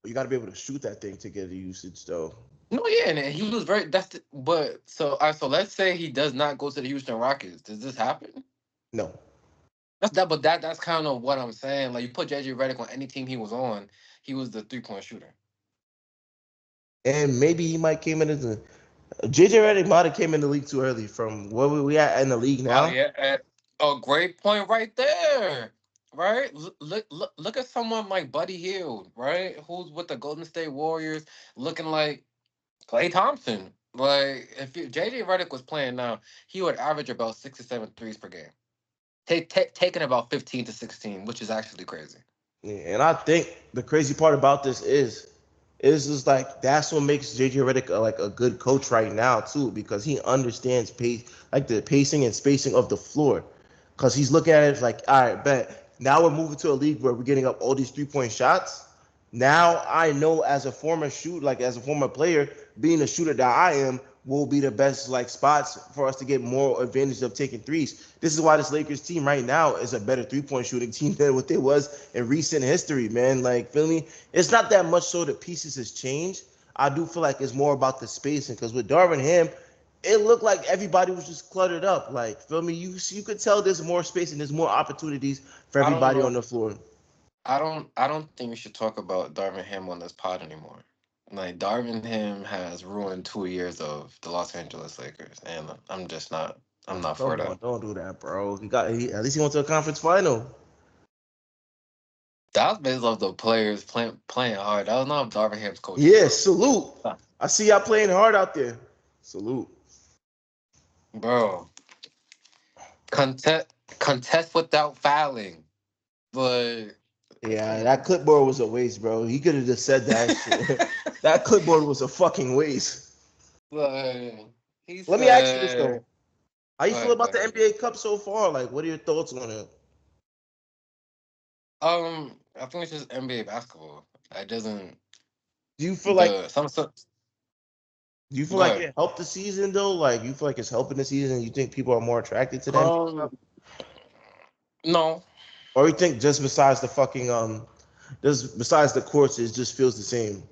You got to be able to shoot that thing to get the usage, though. No, yeah, and he was very. But so let's say he does not go to the Houston Rockets. Does this happen? No. That's kind of what I'm saying. Like you put JJ Redick on any team he was on, he was the 3 point shooter. And maybe he might came into the JJ Redick might have came in the league too early from where we at in the league Oh now. yeah, a great point right there. Right, look at someone like Buddy Hield, right? Who's with the Golden State Warriors, looking like Klay Thompson. Like if JJ Redick was playing now, he would average about 6 or 7 threes per game. Taking about 15 to 16, which is actually crazy. Yeah, and I think the crazy part about this is just like that's what makes JJ Redick like a good coach right now too, because he understands pace, like the pacing and spacing of the floor, because he's looking at it like, all right, bet now we're moving to a league where we're getting up all these 3 point shots. Now I know as a former like as a former player, being a shooter that I am, will be the best like spots for us to get more advantage of taking threes. This is why this Lakers team right now is a better 3 point shooting team than what it was in recent history, man. Like, feel me? It's not that much so the pieces has changed. I do feel like it's more about the spacing because with Darvin Ham, it looked like everybody was just cluttered up. Like, feel me? You could tell there's more space and there's more opportunities for I don't everybody on know. the floor. I don't think we should talk about Darvin Ham on this pod anymore. Like Darvin Ham has ruined 2 years of the Los Angeles Lakers, and I'm not for Come that. on, don't do that, bro. At least he went to a conference final. That was based off the players playing hard. That was not Darvin Ham's coaching, Yeah, bro. salute. I see y'all playing hard out there. Salute. Bro, contest without fouling, but Yeah, come that on. clipboard was a waste, bro. He could have just said that shit. That clipboard was a fucking waste. Like, he Let me ask you this said, though. How you go feel ahead, go about the ahead. NBA Cup so far? Like, what are your thoughts on it? I think it's just NBA basketball. It doesn't Do you feel like the some do you feel go like ahead. it helped the season though? Like, you feel like it's helping the season? You think people are more attracted to the NBA Um, Cup, no. or you think just besides the fucking just besides the courts, it just feels the same?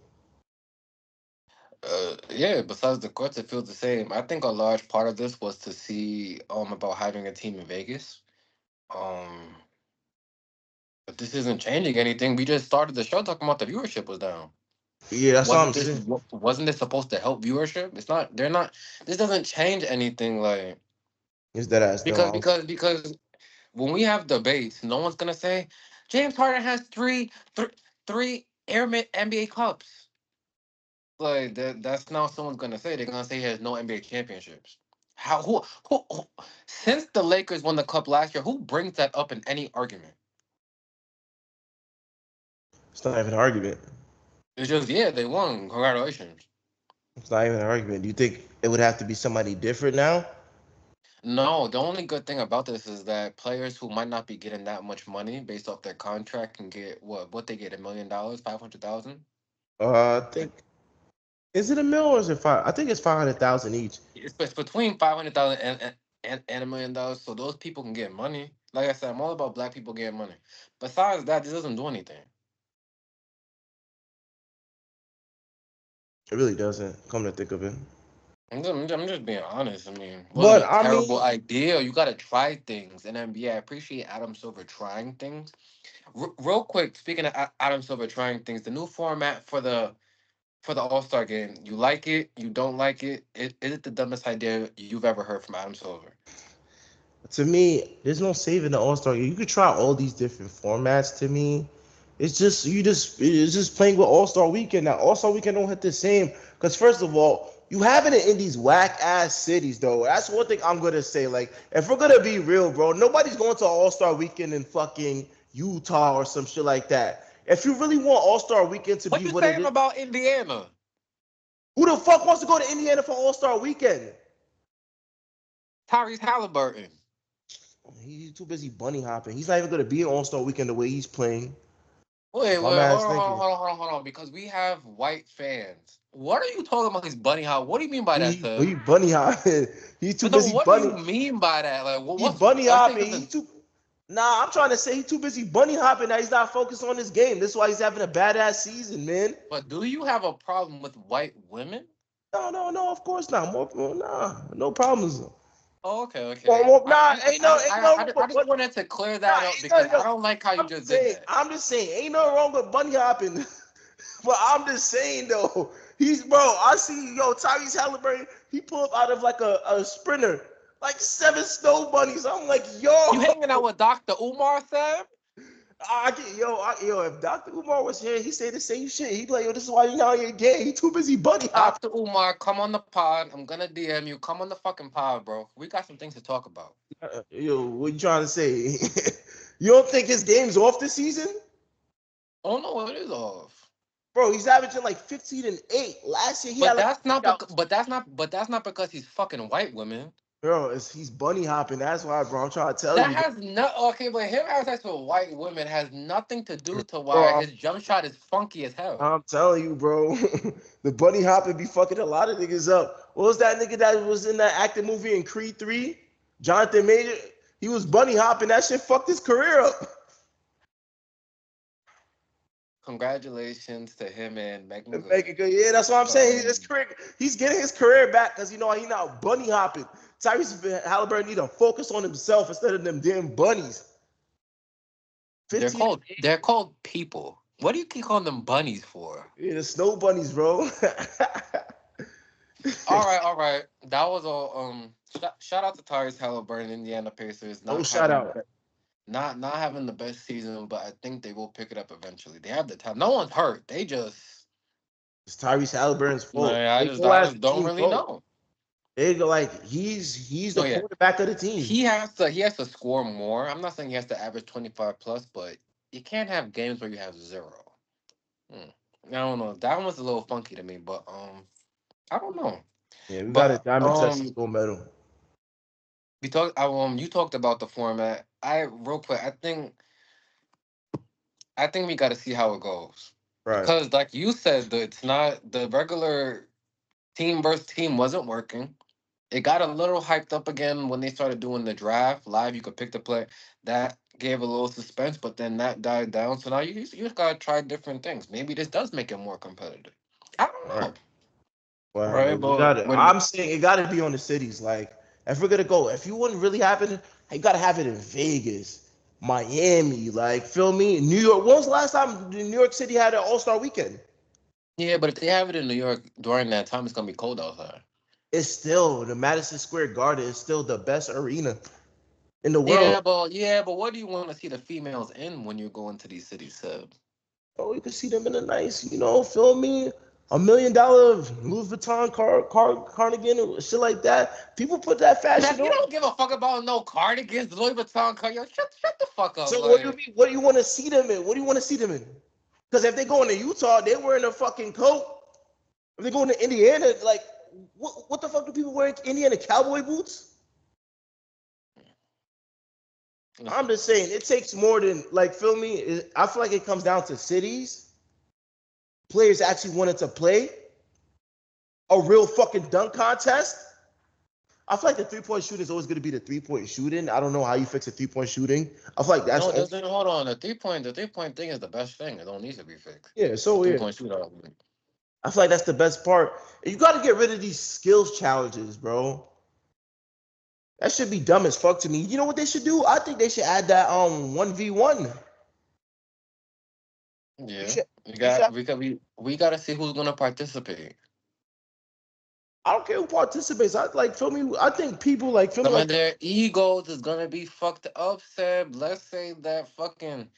Yeah, besides the courts, it feels the same. I think a large part of this was to see about having a team in Vegas. Um, but this isn't changing anything. We just started the show talking about the viewership was down. Yeah, that's what I'm saying. Wasn't this supposed to help viewership? It's not. They're not. This doesn't change anything. Like Is that ass because down? because because when we have debates, no one's gonna say James Harden has three Airman NBA cups. Like that's not someone's gonna say. They're gonna say he has no NBA championships. Who since the Lakers won the cup last year, who brings that up in any argument? It's not even an argument. It's just yeah, they won. Congratulations. It's not even an argument. Do you think it would have to be somebody different now? No, the only good thing about this is that players who might not be getting that much money based off their contract can get what they get $1 million, 500,000. I think is it a mill or is it five? I think it's 500,000 each. It's between 500,000 and $1 million, so those people can get money. Like I said, I'm all about black people getting money. Besides that, this doesn't do anything. It really doesn't. Come to think of it, I'm just being honest. I mean, it wasn't but a I terrible mean, idea. You got to try things. And NBA, I appreciate Adam Silver trying things. Real quick, speaking of Adam Silver trying things, the new format for the All Star game, you like it? You don't like it? Is it the dumbest idea you've ever heard from Adam Silver? to me, there's no saving the All Star. You could try all these different formats. To me, it's just playing with All Star Weekend. Now All Star Weekend don't hit the same because first of all, you have it in these whack ass cities though. That's one thing I'm gonna say. Like if we're gonna be real, bro, nobody's going to All Star Weekend in fucking Utah or some shit like that. If you really want All Star Weekend to What be you what it saying is, about Indiana? who the fuck wants to go to Indiana for All Star Weekend? Tyrese Halliburton. He's too busy bunny hopping. He's not even gonna be an All Star Weekend the way he's playing. Wait, Bum hold ass on, hold on, thinking. hold on, hold on, hold on. Because we have white fans. What are you talking about? His bunny hop? What do you mean by that, sir? He bunny hopping. He's too But no, busy what do bunny. you mean by that? Like, He what's? bunny Are you saying hopping. something? Nah, I'm trying to say he's too busy bunny hopping that he's not focused on his game. That's why he's having a badass season, man. But do you have a problem with white women? No. Of course not. Nah, no problems. Oh, okay, okay. Nah, ain't no, I just wanted to clear nah, that up because I don't like how you just did that. I'm just saying, ain't no wrong with bunny hopping. But I'm just saying though, bro. I see Tyrese Halliburton. He pulled up out of like a sprinter, like 7 snow bunnies. I'm like, You hanging out with Dr. Umar, Sam? If Dr. Umar was here, he say the same shit. He'd be like, yo, this is why you not here gay. He too busy bunny hopping. Dr. Umar, come on the pod. I'm gonna DM you. Come on the fucking pod, bro. We got some things to talk about. What you trying to say? You don't think his game's off this season? Oh no, it is off. Bro, he's averaging like 15 and 8. Last year he had But like that's a not breakout. but that's not because he's fucking white women. Bro, he's bunny hopping. That's why, bro. I'm trying to tell That you, has no okay, but him having sex with white women has nothing to do to why bro. his jump shot is funky as hell. I'm telling you, bro. The bunny hopping be fucking a lot of niggas up. What was that nigga that was in that acting movie in Creed 3? Jonathan Major. He was bunny hopping. That shit fucked his career up. Congratulations to him and Megan And make Good. it good. Yeah, that's what I'm But saying. He's getting his career back because he not bunny hopping. Tyrese Halliburton need to focus on himself instead of them damn bunnies. 15 and 8. they're called people. What do you keep calling them bunnies for? Yeah, the snow bunnies, bro. All right. That was all. Shout out to Tyrese Halliburton, Indiana Pacers, No shout out. not having the best season, but I think they will pick it up eventually. They have the time. No one's hurt. They just, It's Tyrese Halliburton's fault. man, They go I as just the don't team really go. know. They go like he's Oh the yeah, quarterback of the team. he has to score more. I'm not saying he has to average 25 plus, but you can't have games where you have zero. Hmm. I don't know. That one was a little funky to me, but I don't know. Yeah, we got a But diamond tested gold medal. you talked about the format. I real quick, I think we got to see how it goes Right. because, like you said, it's not the regular team versus team wasn't working. It got a little hyped up again when they started doing the draft live. You could pick the play. That gave a little suspense, but then that died down. So now you just gotta try different things. Maybe this does make it more competitive. I don't Right. know. Well, Right, we but got it. when I'm saying it got to be on the cities. Like, if we're gonna go, if you wouldn't really have it, you gotta have it in Vegas, Miami. Like, feel me? New York. When was the last time New York City had an All Star Weekend? yeah, but if they have it in New York during that time, it's gonna be cold outside. It's still the Madison Square Garden is still the best arena in the world. Yeah, but what do you want to see the females in when you're going to these cities, Seb? Oh, you can see them in a nice, feel me? $1 million Louis Vuitton cardigan, shit like that. People put that Seb, fashion you on. don't give a fuck about no cardigans, Louis Vuitton car. Yo, shut the fuck up. So what do you Like, mean? What do you want to see them in? What do you want to see them in? Because if they go into Utah, they're wearing a fucking coat. If they going to Indiana, like what the fuck do people wear Indiana cowboy boots? I'm Listen, just saying it takes more than like feel me. I feel like it comes down to cities, players actually wanted to play a real fucking dunk contest. I feel like the 3 point shooting is always going to be the 3 point shooting. I don't know how you fix a 3 point shooting. I feel like that's no, it only doesn't. Hold on. The 3 point thing is the best thing. It don't need to be fixed. yeah. The So three yeah, point shootout. I feel like that's the best part. You got to get rid of these skills challenges, bro. That should be dumb as fuck to me. You know what they should do? I think they should add that 1v1. You Yeah, should we you should got have, we got to see who's gonna participate. I don't care who participates. I like feel me. I think people like feel me Some like of their egos is gonna be fucked up, Seb. Let's say that fucking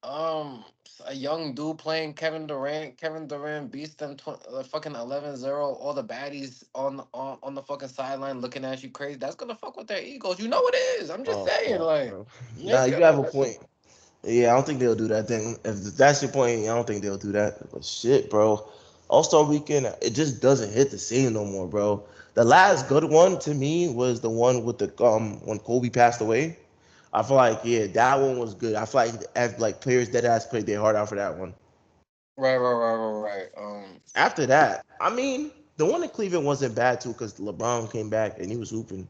a young dude playing Kevin Durant beats them fucking 11-0. All the baddies on the fucking sideline looking at you crazy. That's gonna fuck with their egos. You know it is. I'm just oh saying, fuck, like, bro. Nah, you have nigga, a listen. point. Yeah, I don't think they'll do that thing. If that's your point, I don't think they'll do that. But shit, bro. All Star Weekend, it just doesn't hit the same no more, bro. The last good one to me was the one with the when Kobe passed away. I feel like yeah, that one was good. I feel like as like players that ass played their heart out for that one. Right. After that, I mean, the one in Cleveland wasn't bad too because LeBron came back and he was hooping.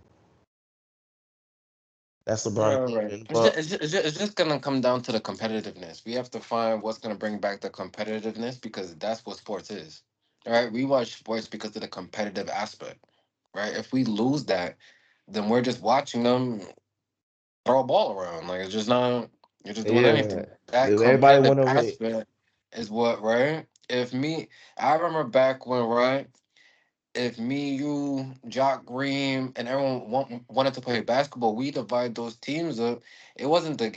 That's LeBron in Right. Cleveland. But It's just gonna come down to the competitiveness. We have to find what's gonna bring back the competitiveness because that's what sports is. All right, we watch sports because of the competitive aspect. Right. If we lose that, then we're just watching them throw a ball around. Like it's just not. You're just doing yeah, anything. That everybody competitive want to win. aspect is what right. If me, I remember back when right if me, you, Jock Green, and everyone wanted to play basketball, we divide those teams up. It was the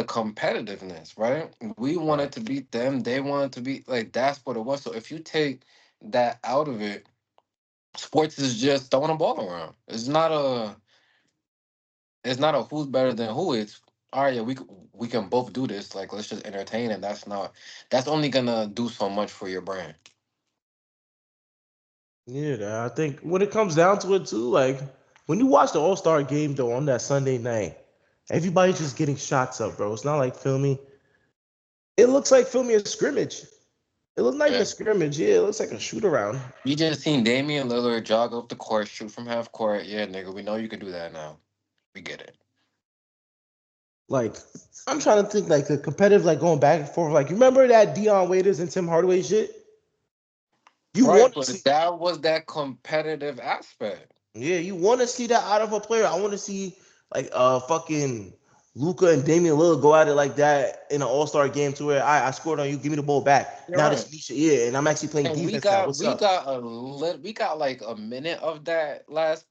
competitiveness, right? We wanted to beat them, they wanted to beat like that's what it was. So if you take that out of it, sports is just throwing a ball around. It's not a who's better than who. It's all right. Yeah, we can both do this. Like let's just entertain, and that's only gonna do so much for your brand. Yeah, I think when it comes down to it too, like when you watch the All Star game though on that Sunday night, everybody's just getting shots up, bro. It's not like filming. It looks like filming a scrimmage. It looks not even a Yeah. scrimmage. Yeah, it looks like a shoot around. You just seen Damian Lillard jog up the court, shoot from half court. Yeah, nigga, we know you can do that now. We get it. Like I'm trying to think like the competitive like going back and forth. Like you remember that Dion Waiters and Tim Hardaway shit? You Right, want to but see that was that competitive aspect. Yeah, you want to see that out of a player. I want to see like fucking Luca and Damian Lillard go at it like that in an All Star game to where I scored on you, give me the ball back. You're Now right. this Nisha, yeah, and I'm actually playing And defense now. What's up? we got like a minute of that last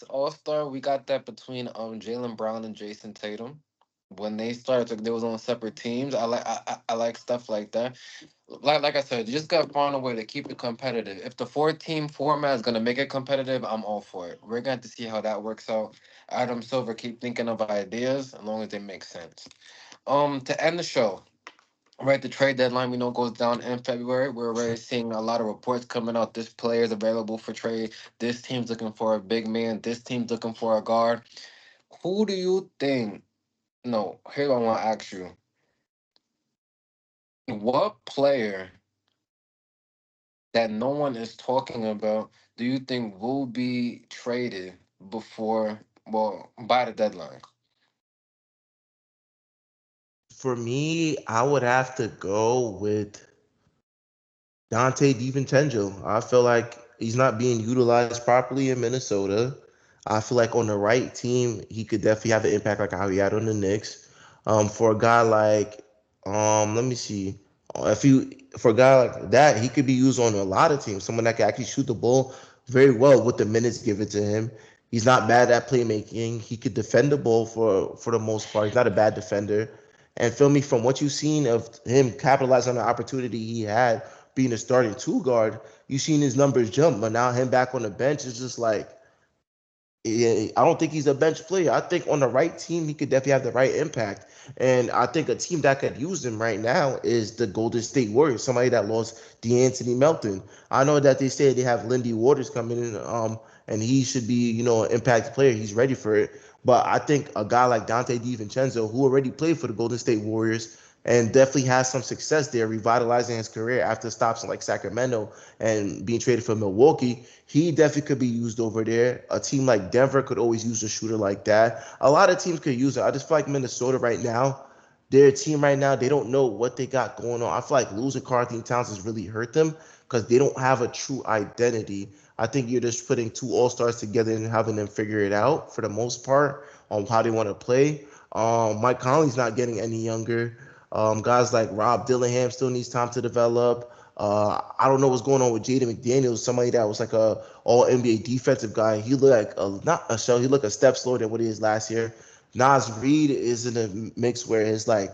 All Star. We got that between Jalen Brown and Jason Tatum. When they started, they was on separate teams. I like stuff like that. Like I said, you just gotta find a way to keep it competitive. If the 4 team format is gonna make it competitive, I'm all for it. We're going to see how that works out. Adam Silver keep thinking of ideas as long as they make sense. To end the show, right? The trade deadline we know goes down in February. We're already seeing a lot of reports coming out. This player is available for trade. This team's looking for a big man. This team's looking for a guard. Who do you think? No, here's what I want to ask you. What player that no one is talking about, do you think will be traded by the deadline? For me, I would have to go with Dante DiVincenzo. I feel like he's not being utilized properly in Minnesota. I feel like on the right team, he could definitely have an impact like how he had on the Knicks. For a guy like, let me see, if you for a guy like that, he could be used on a lot of teams. Someone that can actually shoot the ball very well with the minutes given to him. He's not bad at playmaking. He could defend the ball for the most part. He's not a bad defender. And feel me, from what you've seen of him capitalizing on the opportunity he had being a starting two guard, you've seen his numbers jump. But now him back on the bench is just like Yeah, I don't think he's a bench player. I think on the right team, he could definitely have the right impact. And I think a team that could use him right now is the Golden State Warriors, somebody that lost DeAnthony Melton. I know that they say they have Lindy Waters coming in, and he should be, an impact player. He's ready for it. But I think a guy like Dante DiVincenzo, who already played for the Golden State Warriors and definitely has some success there, revitalizing his career after stops in like Sacramento and being traded for Milwaukee, he definitely could be used over there. A team like Denver could always use a shooter like that. A lot of teams could use it. I just feel like Minnesota right now, their team right now, they don't know what they got going on. I feel like losing Karl Towns has really hurt them because they don't have a true identity. I think you're just putting two all stars together and having them figure it out for the most part on how they want to play. Mike Conley's not getting any younger. Guys like Rob Dillingham still needs time to develop. I don't know what's going on with Jaden McDaniels, somebody that was like a All NBA defensive guy. He looked like not a shell. He looked a step slower than what he is last year. Nas Reed is in a mix where it's like,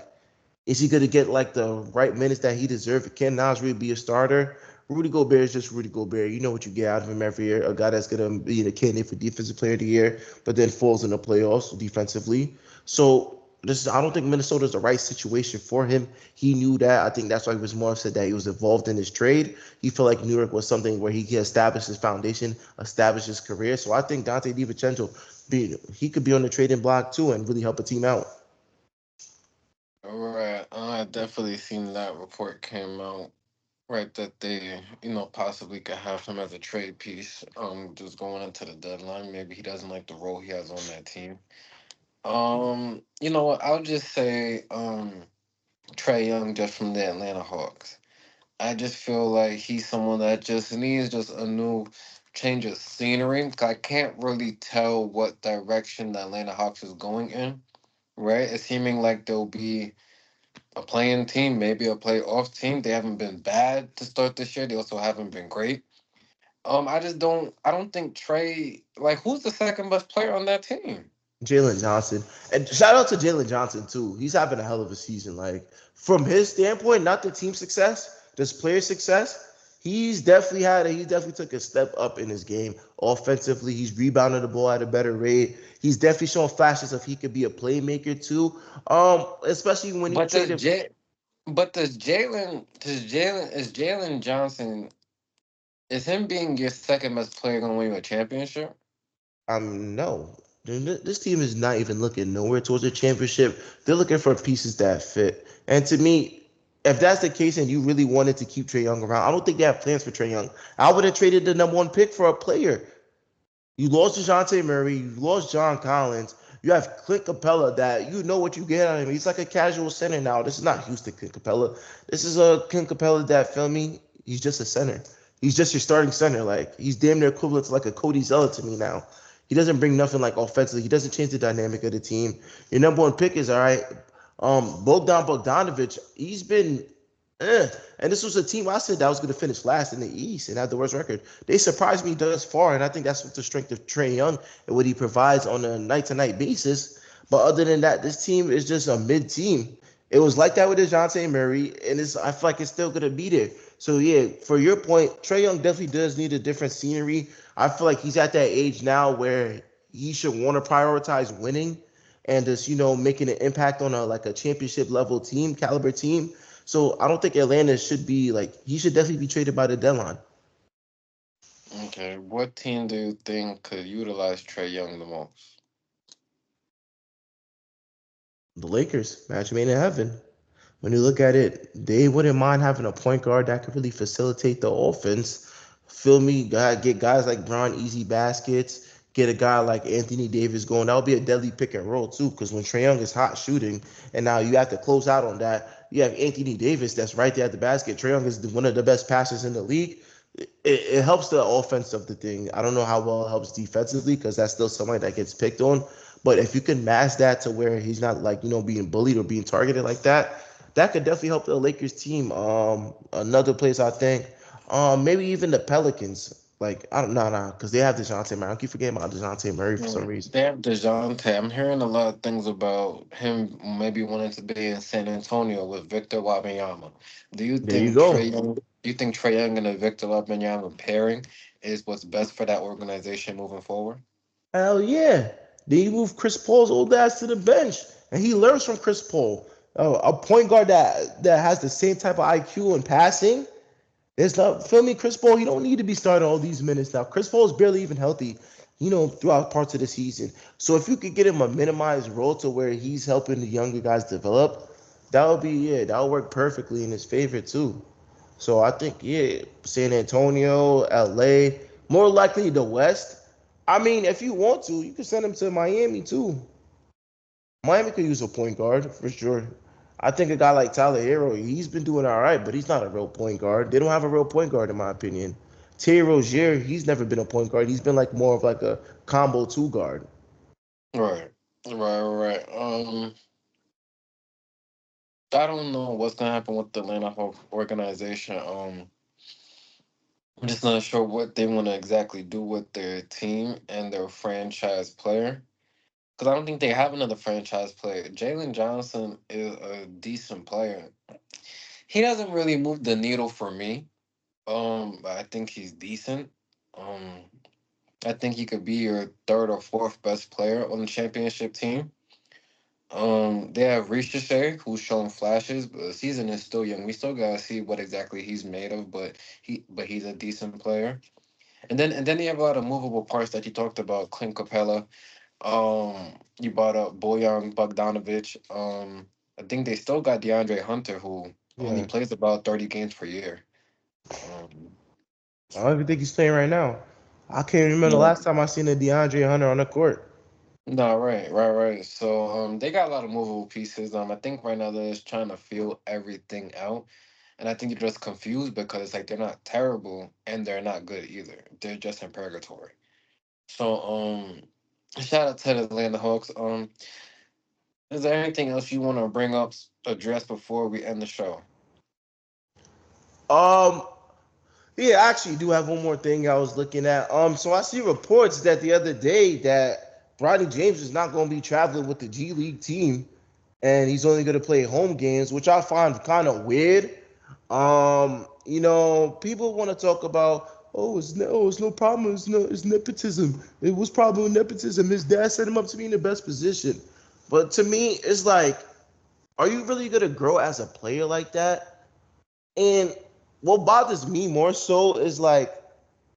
is he going to get like the right minutes that he deserves? Can Nas Reed be a starter? Rudy Gobert is just Rudy Gobert. You know what you get out of him every year. A guy that's going to be the candidate for Defensive Player of the Year, but then falls in the playoffs defensively. So I don't think Minnesota's the right situation for him. He knew that. I think that's why he was more upset that he was involved in this trade. He felt like New York was something where he could establish his foundation, establish his career. So I think Dante DiVincenzo, he could be on the trading block too and really help a team out. Right. I definitely seen that report came out. Right, that they, possibly could have him as a trade piece. Just going into the deadline. Maybe he doesn't like the role he has on that team. You know what? I'll just say, Trey Young just from the Atlanta Hawks. I just feel like he's someone that just needs just a new change of scenery. 'Cause I can't really tell what direction the Atlanta Hawks is going in. Right, it's seeming like they'll be a playing team, maybe a playoff team. They haven't been bad to start this year. They also haven't been great. I don't think Trey, like, who's the second best player on that team? Jalen Johnson. And shout out to Jalen Johnson too. He's having a hell of a season. Like from his standpoint, not the team success, just player success. He definitely took a step up in his game. Offensively, he's rebounded the ball at a better rate. He's definitely showing flashes of he could be a playmaker too. Especially when he But does traded. J but does Jalen is Jalen Johnson, is him being your second best player gonna win you a championship? No. This team is not even looking nowhere towards a championship. They're looking for pieces that fit. And to me, if that's the case and you really wanted to keep Trey Young around, I don't think they have plans for Trey Young. I would have traded the number one pick for a player. You lost DeJounte Murray. You lost John Collins. You have Clint Capella that you know what you get out of him. He's like a casual center now. This is not Houston Clint Capella. This is a Clint Capella that, feel me, he's just a center. He's just your starting center. Like, he's damn near equivalent to like a Cody Zeller to me now. He doesn't bring nothing like offensively. He doesn't change the dynamic of the team. Your number one pick is all right. Bogdan Bogdanovic, he's been and this was a team I said that was going to finish last in the East and have the worst record. They surprised me thus far, and I think that's what the strength of Trey Young and what he provides on a night-to-night basis. But other than that, this team is just a mid-team. It was like that with DeJounte Murray, and I feel like it's still going to be there. So yeah, for your point, Trey Young definitely does need a different scenery. I feel like he's at that age now where he should want to prioritize winning and just making an impact on a championship level team caliber team. So I don't think Atlanta should be like he should definitely be traded by the deadline. Okay, what team do you think could utilize Trey Young the most? The Lakers, match made in heaven. When you look at it, they wouldn't mind having a point guard that could really facilitate the offense. Feel me? Get guys like Bron easy baskets. Get a guy like Anthony Davis going. That would be a deadly pick and roll too. Because when Trae Young is hot shooting, and now you have to close out on that, you have Anthony Davis that's right there at the basket. Trae Young is one of the best passers in the league. It helps the offense of the thing. I don't know how well it helps defensively because that's still somebody that gets picked on. But if you can mask that to where he's not like being bullied or being targeted like that, that could definitely help the Lakers team. Another place I think, maybe even the Pelicans. Like I don't know, because they have Dejounte Murray. I keep forgetting about Dejounte Murray for some reason. They have DeJounte. I'm hearing a lot of things about him maybe wanting to be in San Antonio with Victor Wembanyama. Do you There you think Trey go. Young? Do you think Trey Young and the Victor Wembanyama pairing is what's best for that organization moving forward? Hell yeah. Then you move Chris Paul's old ass to the bench, and he learns from Chris Paul. A point guard that has the same type of IQ and passing. There's not feel me, Chris Paul. He don't need to be starting all these minutes now. Chris Paul is barely even healthy, throughout parts of the season. So if you could get him a minimized role to where he's helping the younger guys develop, that would be yeah, that would work perfectly in his favor too. So I think yeah, San Antonio, LA, more likely the West. I mean, if you want to, you can send him to Miami too. Miami could use a point guard for sure. I think a guy like Tyler Hero, he's been doing all right, but he's not a real point guard. They don't have a real point guard in my opinion. Terry Rozier, he's never been a point guard. He's been like more of like a combo two guard. Right, right. I don't know what's gonna happen with the Atlanta Hawks organization. I'm just not sure what they want to exactly do with their team and their franchise player. Because I don't think they have another franchise player. Jalen Johnson is a decent player. He doesn't really move the needle for me. But I think he's decent. Um, I think he could be your third or fourth best player on the championship team. They have Ricochet, who's shown flashes, but the season is still young. We still gotta see what exactly he's made of, but he's a decent player. And then you have a lot of movable parts that you talked about. Clint Capella. You brought up Bojan Bogdanovic. I think they still got DeAndre Hunter, who only Yeah, plays about 30 games per year. Um, I don't even think he's playing right now. I can't remember the yeah. last time I seen a DeAndre Hunter on the court. No, right. So they got a lot of movable pieces. I think right now they're just trying to feel everything out. And I think they're just confused because it's like they're not terrible and they're not good either. They're just in purgatory. So shout out to the Atlanta Hawks. Is there anything else you want to bring up, address before we end the show? Um, Yeah, I actually do have one more thing I was looking at. So I see reports that the other day that Bronny James is not going to be traveling with the G League team, and he's only going to play home games, which I find kind of weird. People want to talk about, it's no problem, it's nepotism. It was probably nepotism. His dad set him up to be in the best position. But to me, it's like, are you really going to grow as a player like that? And what bothers me more so is like,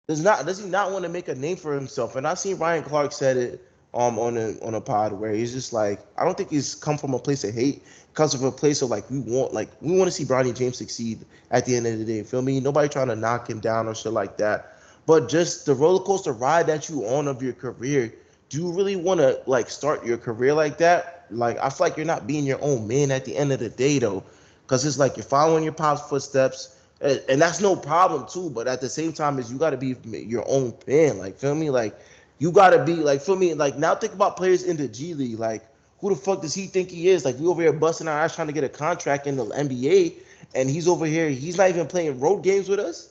does he not want to make a name for himself? And I seen Ryan Clark said it on a pod where he's just like, I don't think he's come from a place of hate. It comes from a place of like we want to see Bronny James succeed at the end of the day. Feel me? Nobody trying to knock him down or shit like that. But just the roller coaster ride that you on of your career, do you really want to like start your career like that? Like I feel like you're not being your own man at the end of the day though, because it's like you're following your pop's footsteps, and that's no problem too. But at the same time, is you got to be your own pen. Like feel me? Like you got to be like feel me? Like now think about players in the G League. Like who the fuck does he think he is? Like we over here busting our ass trying to get a contract in the NBA, and he's over here. He's not even playing road games with us.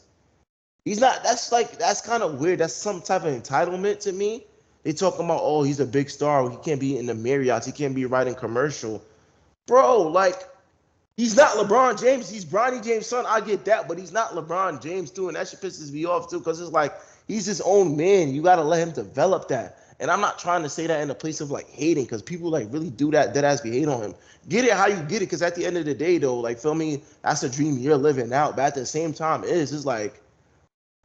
He's not. That's kind of weird. That's some type of entitlement to me. They talking about he's a big star. He can't be in the Marriotts. He can't be writing commercial, bro. Like he's not LeBron James. He's Bronny James' son. I get that, but he's not LeBron James too, and that shit pisses me off too, because it's like he's his own man. You gotta let him develop that. And I'm not trying to say that in a place of like hating, because people like really do that dead ass be hate on him. Get it how you get it, because at the end of the day though, like feel me, that's a dream you're living out. But at the same time, it's like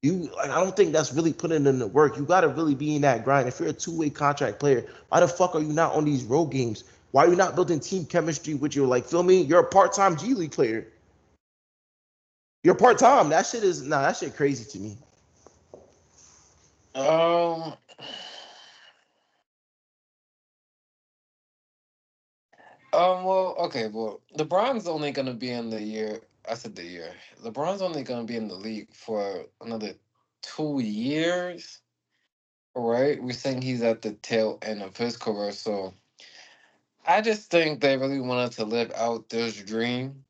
I don't think that's really putting in the work. You gotta really be in that grind. If you're a two-way contract player, why the fuck are you not on these road games? Why are you not building team chemistry with your like feel me? You're a part-time G League player. You're part-time. That shit is nah, that shit crazy to me. Um, well, okay, well, LeBron's only gonna be in the year. I said the year. LeBron's only gonna be in the league for another 2 years, right? We're saying he's at the tail end of his career, so I just think they really wanted to live out this dream,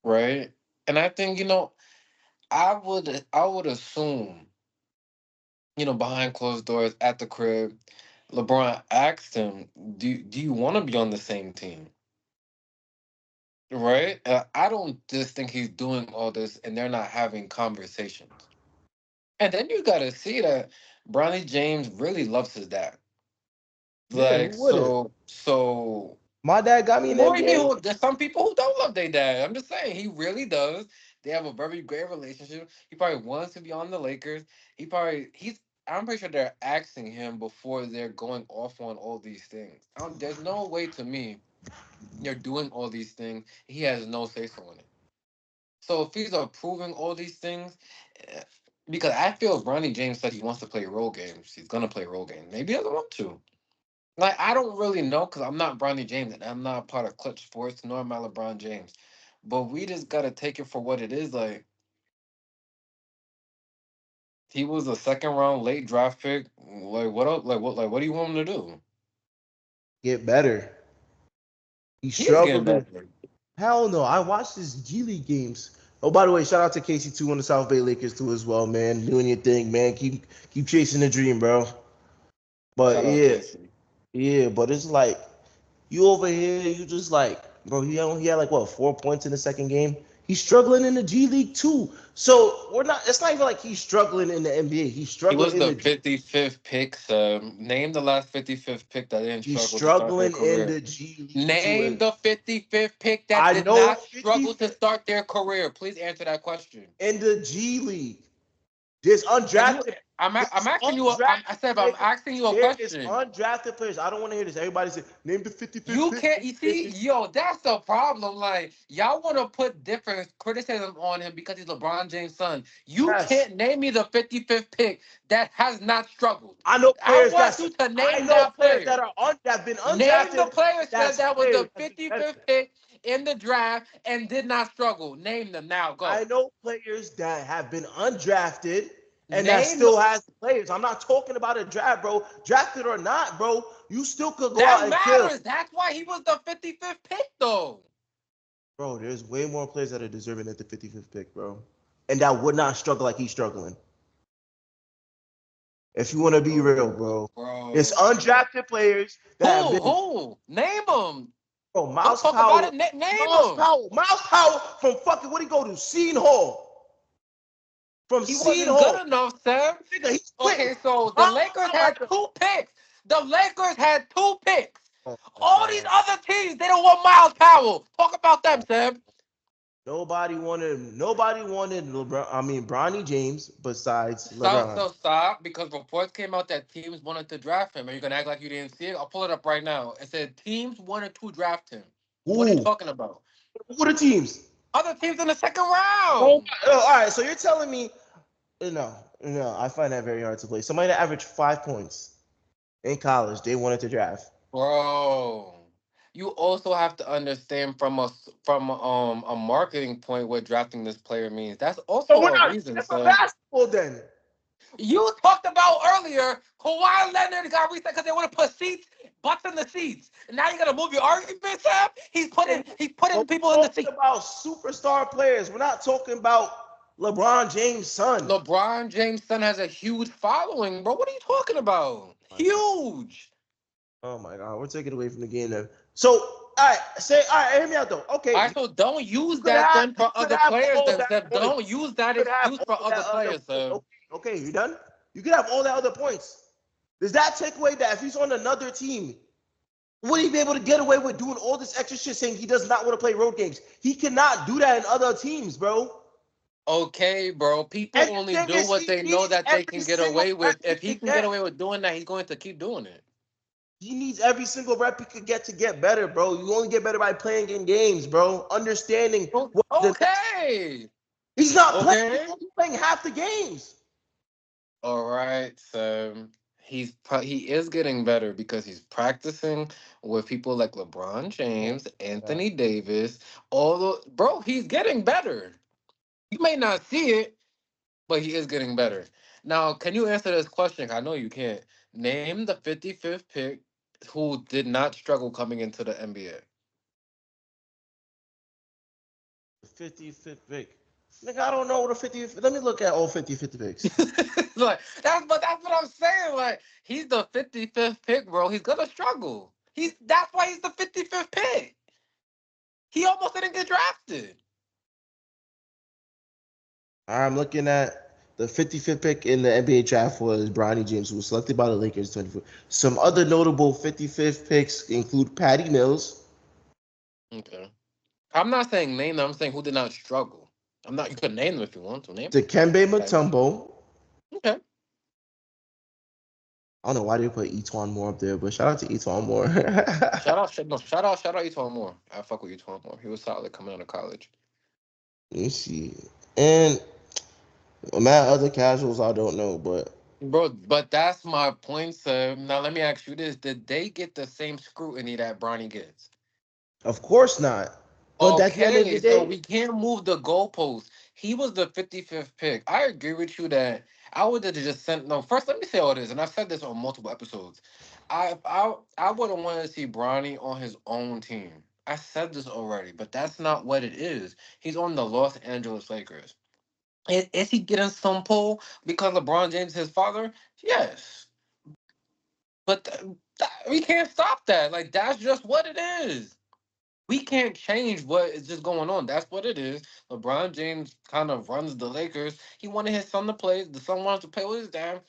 right? And I think I would assume, behind closed doors at the crib, LeBron asked him, "Do you want to be on the same team?" Right? I don't just think he's doing all this and they're not having conversations. And then you got to see that Bronny James really loves his dad. Yeah, who Like wouldn't? so. My dad got me in the What do you mean? NBA. There's some people who don't love their dad. I'm just saying he really does. They have a very great relationship. He probably wants to be on the Lakers. He's. I'm pretty sure they're asking him before they're going off on all these things. There's no way to me they're doing all these things. He has no say so in it. So if he's approving all these things, eh, because I feel Bronny James said he wants to play role games. He's gonna play role games. Maybe he doesn't want to. Like I don't really know because I'm not Bronny James and I'm not part of Clutch Sports nor am I LeBron James. But we just gotta take it for what it is. Like he was a second round late draft pick. Like what else? Like what do you want him to do? Get better. He He is getting struggled in. better. Hell no. I watched his G League games. Oh, by the way, shout out to Casey too on the South Bay Lakers too as well, man. Doing your thing, man. Keep chasing the dream, bro. But Shout out yeah, Casey. yeah. But it's like you over here, you just like, bro. He had like what 4 points in the second game. He's struggling in the G League too. So we're not. It's not even like he's struggling in the NBA. He's He struggling was in the the G. 55th pick. So name the last 55th pick that didn't He's struggle to start their struggling in career. the G League too. Name And the 55th pick that I did know not 50 struggle to start their career. Please answer that question. in the G League. There's Can you? undrafted. I'm There's asking you. I undrafted said I'm players. asking you a There is question. undrafted players. I don't want to hear this. Everybody say name the 55th You pick. can't. You see, yo, that's the problem. Like y'all want to put different criticism on him because he's LeBron James' son. You Yes, can't name me the 55th pick that has not struggled. I know I players want you to I name know that players player. that have been Name the undrafted. players That's that was players the have been better. 55th pick in the draft and did not struggle. Name them now. I Go. know players that have been undrafted and that Name still the, has players. I'm not talking about a draft, bro. Drafted or not, bro, you still could go that out and kill. matters. That's why he was the 55th pick, though. Bro, there's way more players that are deserving at the 55th pick, bro. And that would not struggle like he's struggling. If you want to be real, Oh, bro. It's bro. undrafted players that have Who? been, Who? Name them. bro, Don't Miles talk about Powell. it. Name them. Miles Powell from fucking, what he go to? Seton Hall. From He Seton wasn't good Hall. enough, Sam. Nigga, he's quitting. Okay, so the Miles Lakers Powell had at the, two picks. The Lakers had two picks. oh my All these God. other teams, they don't want Miles Powell. Talk about them, Sam. Nobody wanted LeBron. I mean, Bronny James besides So, LeBron. so stop because reports came out that teams wanted to draft him. Are you gonna act like you didn't see it? I'll pull it up right now. It said teams wanted to draft him. What are you Ooh, talking about? who are the teams? Other teams in the second Oh, round. all right. So you're telling me no, I find that very hard to play. Somebody that averaged 5 points in college, they wanted to draft. Bro, you also have to understand from a marketing point what drafting this player means. That's So also we're a not reason, that's for sir. basketball then. You talked about earlier Kawhi Leonard got reset because they want to put butts in the seats. And now you gotta move your argument, Sam. He's But putting people we're in the talking seat. about superstar players. We're not talking about LeBron James' son. LeBron James' son has a huge following, bro. What are you talking about? Oh my God. Huge. Oh my God. We're taking away from the game then. So, hear me out though. All Okay, right, so don't you use could that have then you for could other have players all then, that Seb. points. Don't use You that could have excuse for all other that other players, points. Seb. Okay, you done? You could have all that other points. Does that take away that if he's on another team, would he be able to get away with doing all this extra shit saying he does not want to play road games? He cannot do that in other teams, bro. Okay, bro. People And only the thing do is, what he they know needs that they every can get single away rep with. he If he can can get get. away with doing that, he's going to keep doing it. He needs every single rep he could get to get better, bro. You only get better by playing in games, bro. Understanding what the next. Okay. He's not playing. He's Okay. only playing half the games. All right. So he is getting better because he's practicing with people like LeBron Oh James, my God. Anthony Davis. All the bro, he's getting better. You may not see it, but he is getting better. Now, can you answer this question? I know you can't. Name the 55th pick who did not struggle coming into the NBA. 55th pick. Nigga, I don't know what a 50th. Let me look at all 50 picks. Like that's what I'm saying. Like he's the 55th pick, bro. He's gonna struggle. That's why he's the 55th pick. He almost didn't get drafted. I'm looking at. The 55th pick in the NBA draft was Bronny James, who was selected by the Lakers. 24. Some other notable 55th picks include Patty Mills, Okay. I'm not saying name them. I'm saying who did not struggle. I'm not. You could name them if you want to name them. Dikembe Okay. Mutombo. Okay. I don't know why they put Etwan Moore up there, but shout out to Etwan Moore. No, shout out, Etwan Moore. I fuck with Etwan Moore. He was solid coming out of college. Let me see. And man, other casuals I don't know, but Bro, but that's my point, sir. Now let me ask you this: did they get the same scrutiny that Bronny gets? of course not. But at the end of Okay, the so day, we can't move the goalpost. He was the 55th pick. I agree with you that I would have just sent. No, first let me say all this, and I've said this on multiple episodes. I wouldn't want to see Bronny on his own team. I said this already, but that's not what it is. He's on the Los Angeles Lakers. Is he getting some pull because LeBron James is his father? Yes, but we can't stop that. Like that's just what it is. We can't change what is just going on. That's what it is. LeBron James kind of runs the Lakers. He wanted his son to play. The son wanted to play with his dad.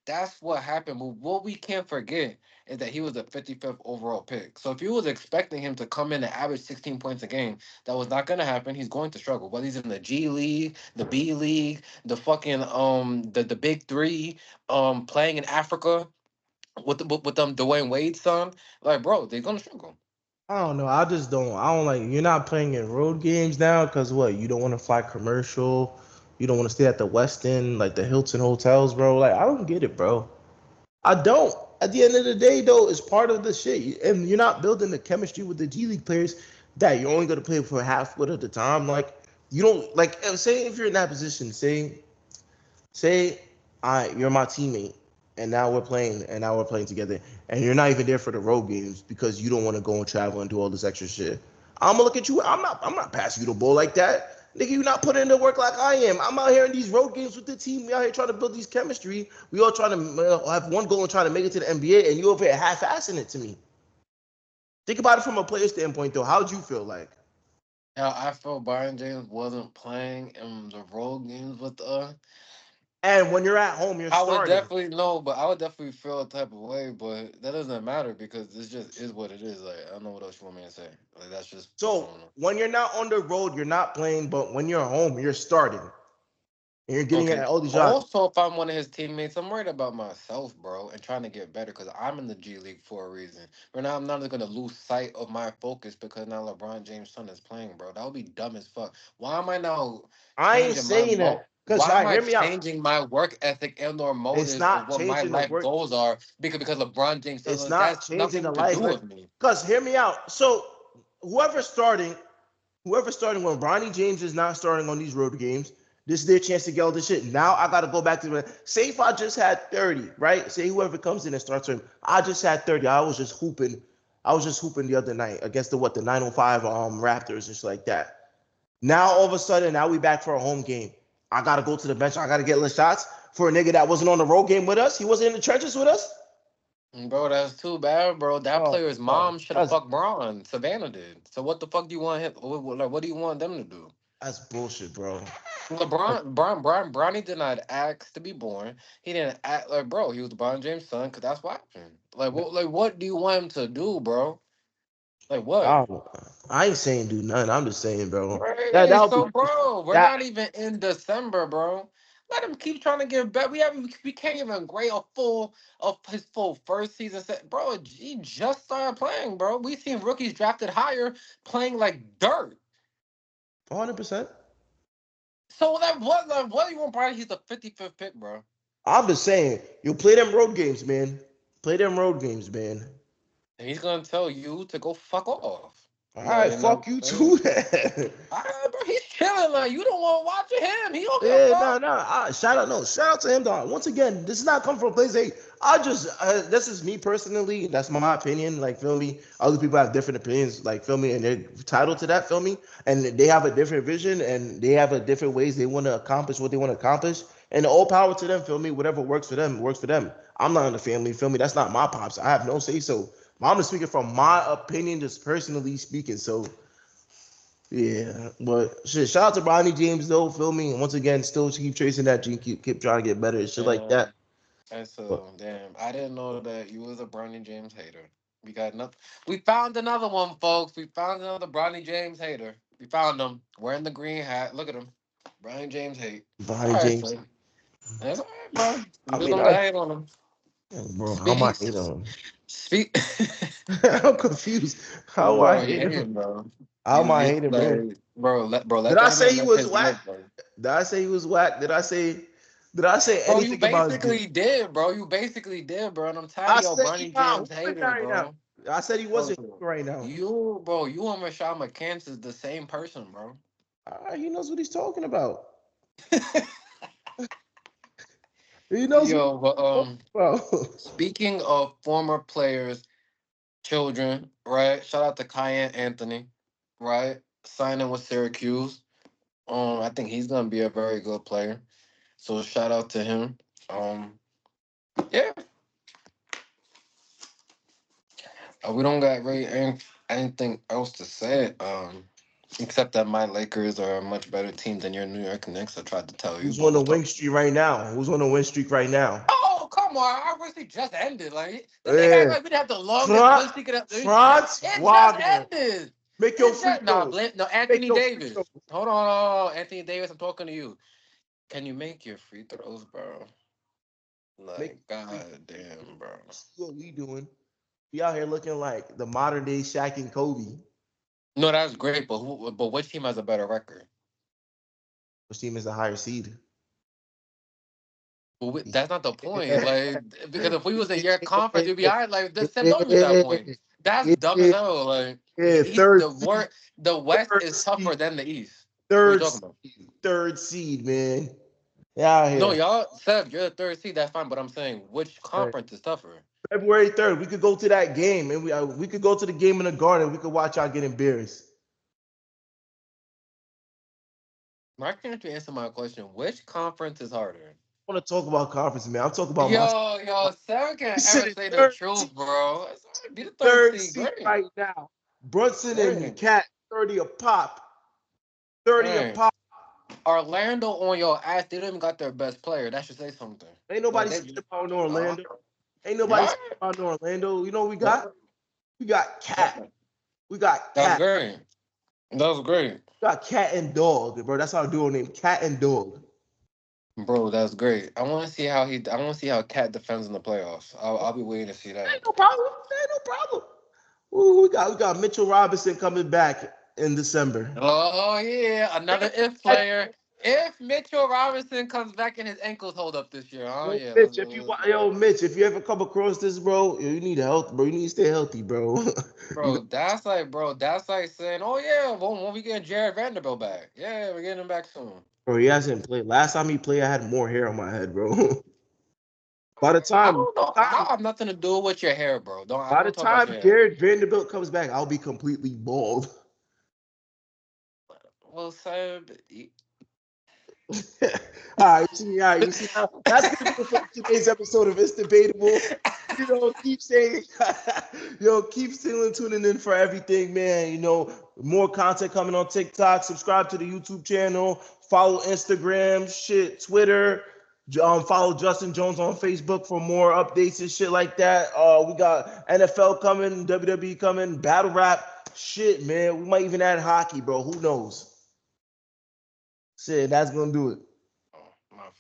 That's what happened. But what we can't forget is that he was the 55th overall pick. So if you was expecting him to come in and average 16 points a game, that was not going to happen. He's going to struggle. Whether he's in the G League, the B League, the fucking the big three, playing in Africa with Dwayne Wade's son, like bro, they're gonna struggle. I don't know. I just don't. I don't like. You're not playing in road games now because what? You don't want to fly commercial. You don't want to stay at the West End, like the Hilton hotels, bro. Like I don't get it, bro. I don't. At the end of the day, though, it's part of the shit, and you're not building the chemistry with the G League players that you're only gonna play for half foot at a time. Like you don't like. Say if you're in that position, say you're my teammate and now we're playing together and you're not even there for the road games because you don't want to go and travel and do all this extra shit. I'm gonna look at you. I'm not passing you the ball like that. Nigga, you're not putting in the work like I am. I'm out here in these road games with the team. We out here trying to build these chemistry. We all trying to have one goal and trying to make it to the NBA, and you over here half-assing it to me. Think about it from a player standpoint, though. How'd you feel like? Now I felt Brian James wasn't playing in the road games with us. And when you're at home, you're I would starting. definitely know, but I would definitely feel a type of way. But that doesn't matter because this just is what it is. Like I don't know what else you want me to say. Like that's just what's So going on. when you're not on the road, you're not playing. But when you're home, you're starting. And you're getting Okay. at all these shots. Also, if I'm one of his teammates, I'm worried about myself, bro, and trying to get better because I'm in the G League for a reason. Right now, I'm not going to lose sight of my focus because now LeBron James' son is playing, bro. That would be dumb as fuck. Why am I now I ain't changing my saying mo? that. Cause Why am I hear me out. changing my work ethic and or It's motives of not what my changing the life work. goals are because LeBron James It's son? That's not changing nothing the to do life. with me. Cause hear me out. So whoever's starting, whoever's starting when Bronny James is not starting on these road games, this is their chance to get all this shit. Now I gotta go back to the say if I just had 30, right? Say whoever comes in and starts him, I just had 30. I was just hooping. I was just hooping the other night against the 905 Raptors and shit like that. Now all of a sudden, now we back for a home game. I gotta go to the bench. I gotta get less shots for a nigga that wasn't on the road game with us. He wasn't in the trenches with us. Bro, that's too bad, bro. That Oh, player's bro, mom should have that's fucked Braun. Savannah did. So what the fuck do you want him? Like, what do you want them to do? that's bullshit, bro. Like, Bronny did not ask to be born. He didn't act like, bro. He was LeBron James' son, cause that's what happened. What do you want him to do, bro? Like, what? I, I ain't saying do nothing. I'm just saying, bro. That Right. would So, be bro, we're that. not even in December, bro. Let him keep trying to get better. We can't even grade a full of his full first season set, bro. He just started playing, bro. We seen rookies drafted higher playing like dirt. 100%. So what do you want, Brian? He's the 55th pick, bro. I'm just saying, you play them road games, man. Play them road games, man. And he's gonna tell you to go fuck off. All Like, right, you know fuck you what I'm saying? too. Then. Bro, he's chilling. Like, you don't want to watch him. He don't give a Yeah, fuck. no, no. Shout out, no, shout out to him, dog. Once again, this is not coming from a place. Hey, this is me personally. That's my opinion. Like, feel me. Other people have different opinions. Like, feel me, and they're entitled to that. Feel me, and they have a different vision, and they have a different ways they want to accomplish what they want to accomplish. And all power to them. Feel me. Whatever works for them works for them. I'm not in the family. Feel me. That's not my pops. I have no say so. I'm just speaking from my opinion, just personally speaking. So Yeah, but shit. Shout out to Bronny James though. Feel me? And once again, still keep chasing that gene. Keep trying to get better and shit like that. Damn. And But so, damn, I didn't know that you was a Bronny James hater. We got nothing. We found another one, folks. We found another Bronny James hater. We found him wearing the green hat. Look at him. Bronny James hate. It's all Bronny right, James. son. That's all right, bro. We I just mean, don't got hate on him. bro, how am I Speak. hate on him? Speak. I'm confused. How am I Bro, you hate hate him? him, bro. How am I You hating, bro? like, bro. Did Let I that say man he live was his whack? life, bro. Did I say he was whack? Did I say Bro, you anything about his game? basically did, bro. You basically did, bro. And I'm tired I of your said he Bronny not James hooping haters, right now. bro. I said he Bro, wasn't hooping right now. you and Rashad McCants is the same person, bro. All right, he knows what he's talking about. He knows what Yo, but he's talking about. speaking of former players, children, right? Shout out to Kyan Anthony, right? Signing with Syracuse. I think he's gonna be a very good player. So shout out to him. Um, yeah, we don't got really anything else to say. Except that my Lakers are a much better team than your New York Knicks. I tried to tell you, Who's but on the we'll talk. wing streak right now? Who's on the win streak right now? Oh, come on. Our win streak just ended. Like, this nigga act Yeah. like we have the longest Franz, win streak. Franz It just Wagner. ended. Make your It free just, nah, throws. no, Make Anthony your free throws. Davis. Hold on. Anthony Davis, I'm talking to you. Can you make your free throws, bro? Make Like, your free god damn, bro. throws. See what we doing. We out here looking like the modern day Shaq and Kobe. No, that's great, but but which team has a better record? Which team is the higher seed? Well, that's not the point. Like, because if we was in your conference, we'd be all right. Like, just Seb, don't use that point. That's dumb as Yeah, hell. Like, yeah, he's third the seed, worst. The West third is seed, tougher than the East. What are you third talking about? seed, third seed, man. Yeah, out No, here. y'all, Seb, you're the third seed. That's fine. But I'm saying, which Right. conference is tougher? February 3rd, we could go to that game and we could go to the game in the garden. We could watch y'all get embarrassed. Why can't you answer my question? Which conference is harder? I want to talk about conference, man. I'm talking about my Yo, Seb we can't ever sitting say the third seed, truth, bro. It's all right. Be the third third seed. seed Great. right now. Brunson and Great. Cat 30 a pop. 30 a Great. pop. Orlando on your ass. They don't even got their best player. That should say something. Ain't Like nobody they. scared about no Uh, Orlando. Ain't nobody yeah. scared about no Orlando. You know what we got? Yeah. We got Cat. Yeah. We got That's Cat. great. That was great, We got Cat and Dog, bro. That's our duo name. Cat and Dog. bro. That's great. I want to see how he. I want to see how Cat defends in the playoffs. I'll be waiting to see Ain't that. no problem. Ain't no problem. Ooh, we got Mitchell Robinson coming back in December. Oh yeah, another if player. If Mitchell Robinson comes back and his ankles hold up this year, oh Yo, yeah, Mitch, Mitch, if you ever come across this, bro, you need health, bro. You need to stay healthy, bro. You got, bro, that's like saying, oh yeah, when we get Jared Vanderbilt back, yeah, we're getting him back soon. bro, he hasn't played. Last time he played, I had more hair on my head, bro. by the I time, don't know. I don't have nothing to do with your hair, bro. I by the don't talk about time your hair. Jared Vanderbilt comes back, I'll be completely bald. Well, Seb, All right, you see how that's gonna do it for today's episode of It's Debatable. Keep saying, keep still tuning in for everything, man. More content coming on TikTok. Subscribe to the YouTube channel. Follow Instagram, shit, Twitter. Follow Justin Jones on Facebook for more updates and shit like that. We got NFL coming, WWE coming, battle rap, shit, man. We might even add hockey, bro. Who knows? Shit, that's gonna do it.